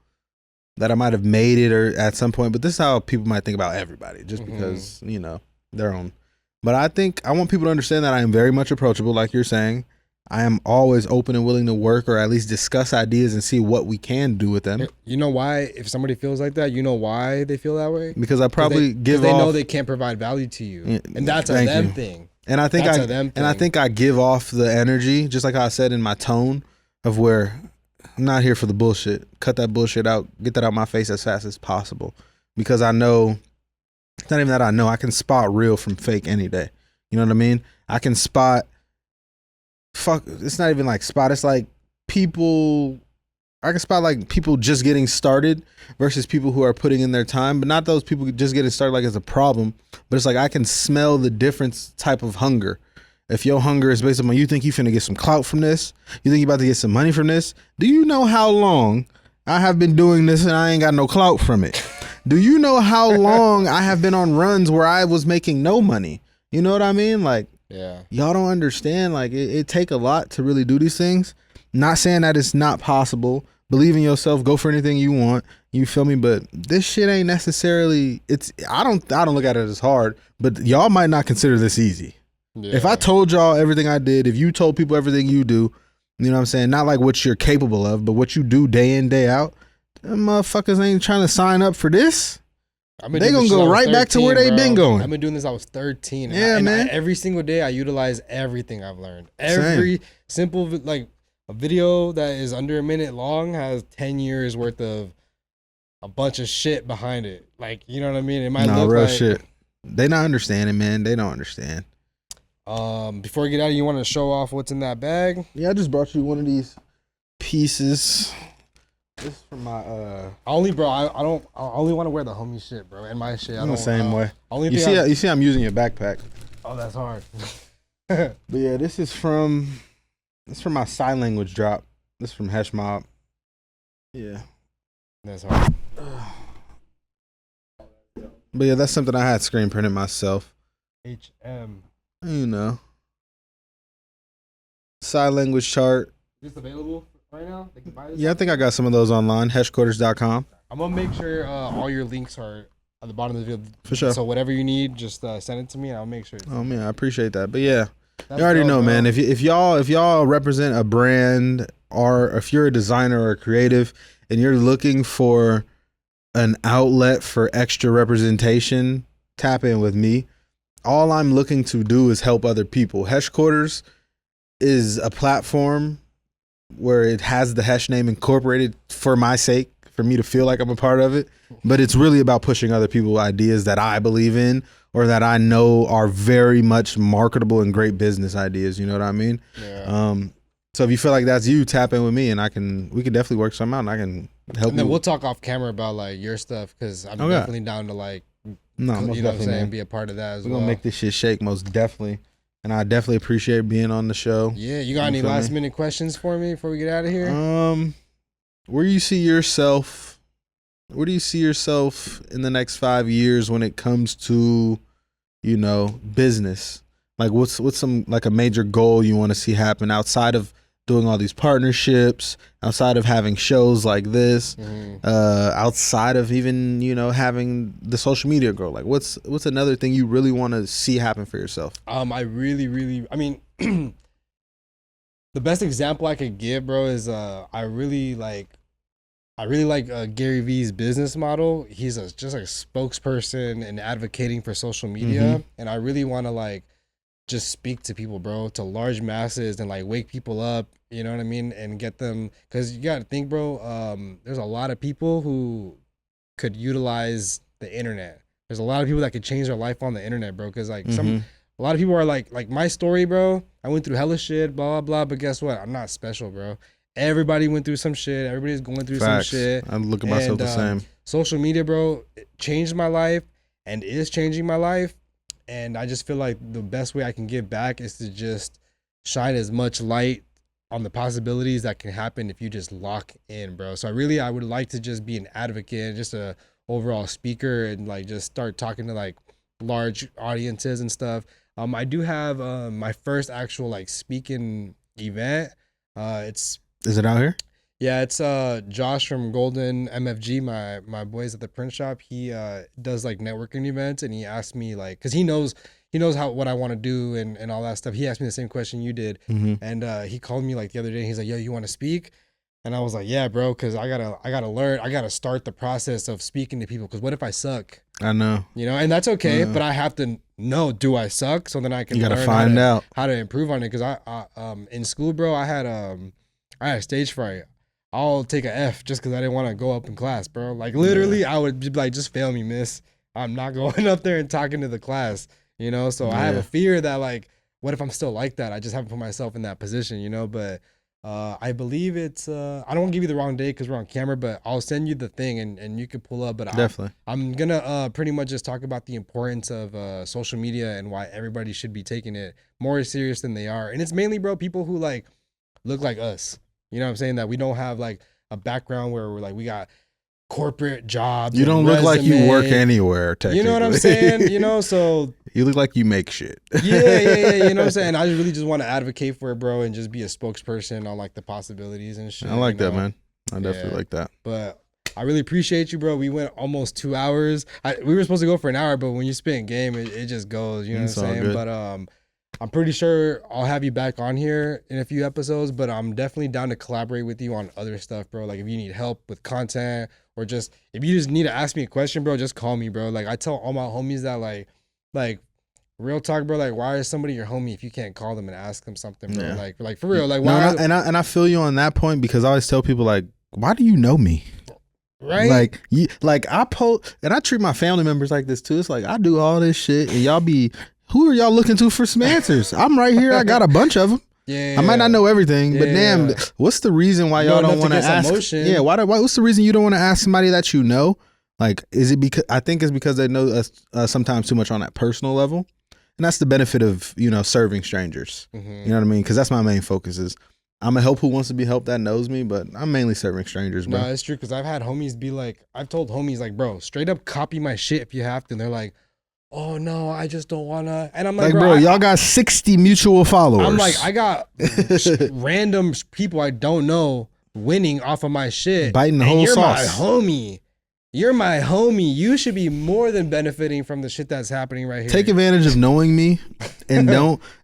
that I might have made it or at some point, but this is how people might think about everybody just because, you know, their own. But I want people to understand that I am very much approachable, like you're saying. I am always open and willing to work or at least discuss ideas and see what we can do with them. You know why? If somebody feels like that, you know why they feel that way? Because I probably they know they can't provide value to you, and that's a them thing. And I think I think I give off the energy, just like how I said in my tone, of where I'm not here for the bullshit. Cut that bullshit out. Get that out my face as fast as possible. Because I know, it's not even that I know, I can spot real from fake any day. You know what I mean? I can spot. It's not even like spot. It's like people. I can spot like people just getting started versus people who are putting in their time, but not those people just getting started like it's a problem. But it's like I can smell the different type of hunger. If your hunger is based on you think you finna get some clout from this, you think you about to get some money from this. Do you know how long I have been doing this and I ain't got no clout from it? Do you know how long I have been on runs where I was making no money? You know what I mean? Like, yeah, y'all don't understand. Like, it take a lot to really do these things. Not saying that it's not possible. Believe in yourself. Go for anything you want. You feel me? But this shit ain't necessarily. I don't look at it as hard. But y'all might not consider this easy. Yeah. If I told y'all everything I did, if you told people everything you do, you know what I'm saying? Not like what you're capable of, but what you do day in, day out. Them motherfuckers ain't trying to sign up for this. They gonna go right back to where they been going. I've been doing this. I was 13. Yeah, man. Every single day, I utilize everything I've learned. Every simple like a video that is under a minute long has 10 years worth of a bunch of shit behind it. Like, you know what I mean? It might look real like shit. They not understanding, man. They don't understand. Before we get out, you want to show off what's in that bag? Yeah, I just brought you one of these pieces. This is for my I only want to wear the homie shit, bro, and my shit. I'm the same way. You see I'm using your backpack. Oh, that's hard. But yeah, this is from my sign language drop. This is from Hesh Mob. Yeah. That's hard. But yeah, that's something I had screen printed myself. HM. You know. Sign language chart. Is this available right now? They can buy this. Yeah, I think I got some of those online. HeshQtrs.com. I'm gonna make sure all your links are at the bottom of the video. For sure. So whatever you need, just send it to me and I'll make sure. Oh man, I appreciate that. But yeah, you already know, man. If y'all represent a brand, or if you're a designer or a creative and you're looking for an outlet for extra representation, tap in with me. All I'm looking to do is help other people. Hesh Qtrs is a platform where it has the Hesh name incorporated for my sake, for me to feel like I'm a part of it. But it's really about pushing other people's ideas that I believe in or that I know are very much marketable and great business ideas. You know what I mean? Yeah. So if you feel like that's you, tap in with me and we can definitely work something out and I can help you. And then we'll talk off camera about like your stuff because I'm definitely down to like, you know what I'm saying, be a part of that as well. We're gonna make this shit shake most definitely. And I definitely appreciate being on the show. Yeah, you got any last minute questions for me before we get out of here? Where do you see yourself in the next 5 years when it comes to, you know, business? Like what's some like a major goal you want to see happen outside of doing all these partnerships, outside of having shows like this, outside of even, you know, having the social media grow? Like what's another thing you really want to see happen for yourself? I mean, the best example I could give, bro, is I really like Gary Vee's business model. He's just a spokesperson and advocating for social media, and I really want to like just speak to people, bro, to large masses and like wake people up, you know what I mean, and get them, because you gotta think, bro, there's a lot of people who could utilize the internet. There's a lot of people that could change their life on the internet, bro, because like a lot of people are like my story, bro, I went through hella shit, blah blah blah, but guess what, I'm not special, bro. Everybody went through some shit. Everybody's going through Facts. some shit. I look at myself the same. Social media, bro, it changed my life and is changing my life. And I just feel like the best way I can give back is to just shine as much light on the possibilities that can happen if you just lock in, bro. So I would like to just be an advocate, just a overall speaker, and like just start talking to like large audiences and stuff. I do have my first actual like speaking event. Is it out here? Yeah, it's Josh from Golden MFG, my boys at the print shop. He does like networking events, and he asked me like, cause he knows what I want to do and all that stuff. He asked me the same question you did, and he called me like the other day. And he's like, "Yo, you want to speak?" And I was like, "Yeah, bro, cause I gotta learn. I gotta start the process of speaking to people. Cause what if I suck? I know, you know, and that's okay. But I have to know, do I suck? So then I can you gotta learn find out how to improve on it. Cause I in school, bro, I had stage fright. I'll take a F just because I didn't want to go up in class, bro. Like literally, I would be like, just fail me, miss. I'm not going up there and talking to the class, you know? So I have a fear that like, what if I'm still like that? I just haven't put myself in that position, you know? But I believe it's, I don't want to give you the wrong date because we're on camera, but I'll send you the thing and you can pull up. But definitely. I'm going to pretty much just talk about the importance of social media and why everybody should be taking it more serious than they are. And it's mainly, bro, people who like look like us. You know what I'm saying? That we don't have like a background where we're like, we got corporate jobs. You don't look like you work anywhere, technically. You know what I'm saying? You know, so. You look like you make shit. Yeah. You know what I'm saying? I really just want to advocate for it, bro, and just be a spokesperson on like the possibilities and shit. I like that, man. I definitely like that. But I really appreciate you, bro. We went almost 2 hours. We were supposed to go for an hour, but when you spit game, it just goes. You know what I'm saying? Good. But I'm pretty sure I'll have you back on here in a few episodes, but I'm definitely down to collaborate with you on other stuff, bro. Like if you need help with content or just if you just need to ask me a question, bro, just call me, bro. Like I tell all my homies that like real talk, bro. Like why is somebody your homie if you can't call them and ask them something, bro? Yeah. Like for real, like why? No, and I feel you on that point because I always tell people like, why do you know me? Right? Like I post and I treat my family members like this too. It's like I do all this shit and y'all be. Who are y'all looking to for some answers? I'm right here. I got a bunch of them. Yeah, I might not know everything, but damn, what's the reason why y'all don't want to ask? Emotion. Yeah, what's the reason you don't want to ask somebody that you know? Like, is it because I think it's because they know us sometimes too much on that personal level, and that's the benefit of serving strangers. You know what I mean? Because that's my main focus is I'm a help who wants to be helped that knows me, but I'm mainly serving strangers, bro. No, it's true because I've had homies be like, I've told homies like, bro, straight up copy my shit if you have to, and they're like, oh no, I just don't wanna. And I'm like, bro, y'all got 60 mutual followers. I'm like, I got random people I don't know winning off of my shit, biting the whole sauce. You're my homie. You should be more than benefiting from the shit that's happening right here. Take advantage of knowing me, and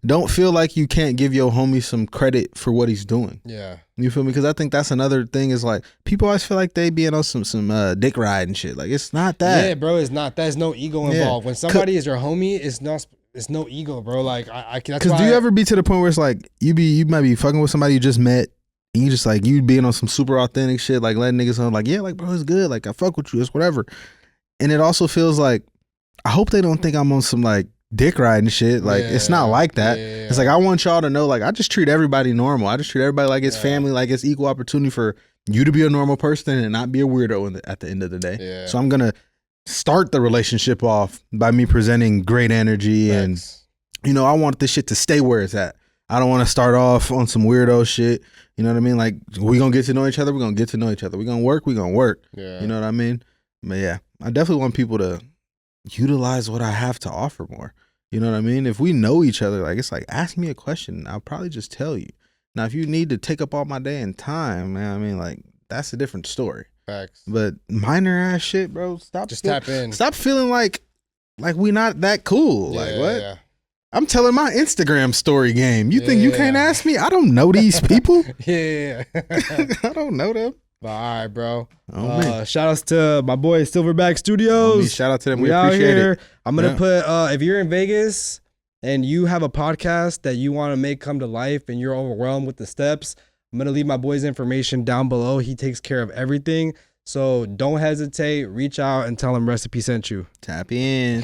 don't feel like you can't give your homie some credit for what he's doing. Yeah, you feel me? Because I think that's another thing is like people always feel like they being on some dick ride and shit. Like it's not that. Yeah, bro, it's not. There's no ego involved. When somebody is your homie, it's no ego, bro. Like I can. Because do you ever be to the point where it's like you might be fucking with somebody you just met? And you just like you being on some super authentic shit, like letting niggas know, like, yeah, like, bro, it's good. Like, I fuck with you. It's whatever. And it also feels like, I hope they don't think I'm on some like dick riding shit. Like, it's not like that. Yeah. It's like, I want y'all to know, like, I just treat everybody normal. I just treat everybody like it's family, like it's equal opportunity for you to be a normal person and not be a weirdo at the end of the day. Yeah. So I'm going to start the relationship off by me presenting great energy. Thanks. And, I want this shit to stay where it's at. I don't want to start off on some weirdo shit. You know what I mean? Like, we going to get to know each other. We're going to get to know each other. We're going to work. We're going to work. Yeah. You know what I mean? But yeah, I definitely want people to utilize what I have to offer more. You know what I mean? If we know each other, like, it's like, ask me a question. I'll probably just tell you. Now, if you need to take up all my day and time, man, I mean, like, that's a different story. Facts. But minor ass shit, bro. Tap in. Stop feeling like we not that cool. Yeah, like, what? Yeah. I'm telling my Instagram story game. You think you can't ask me? I don't know these people. Yeah. I don't know them. But all right, bro. Shout outs to my boy Silverback Studios. Shout out to them. We appreciate it. I'm going to put, if you're in Vegas and you have a podcast that you want to make come to life and you're overwhelmed with the steps, I'm going to leave my boy's information down below. He takes care of everything. So don't hesitate. Reach out and tell him Recipe sent you. Tap in.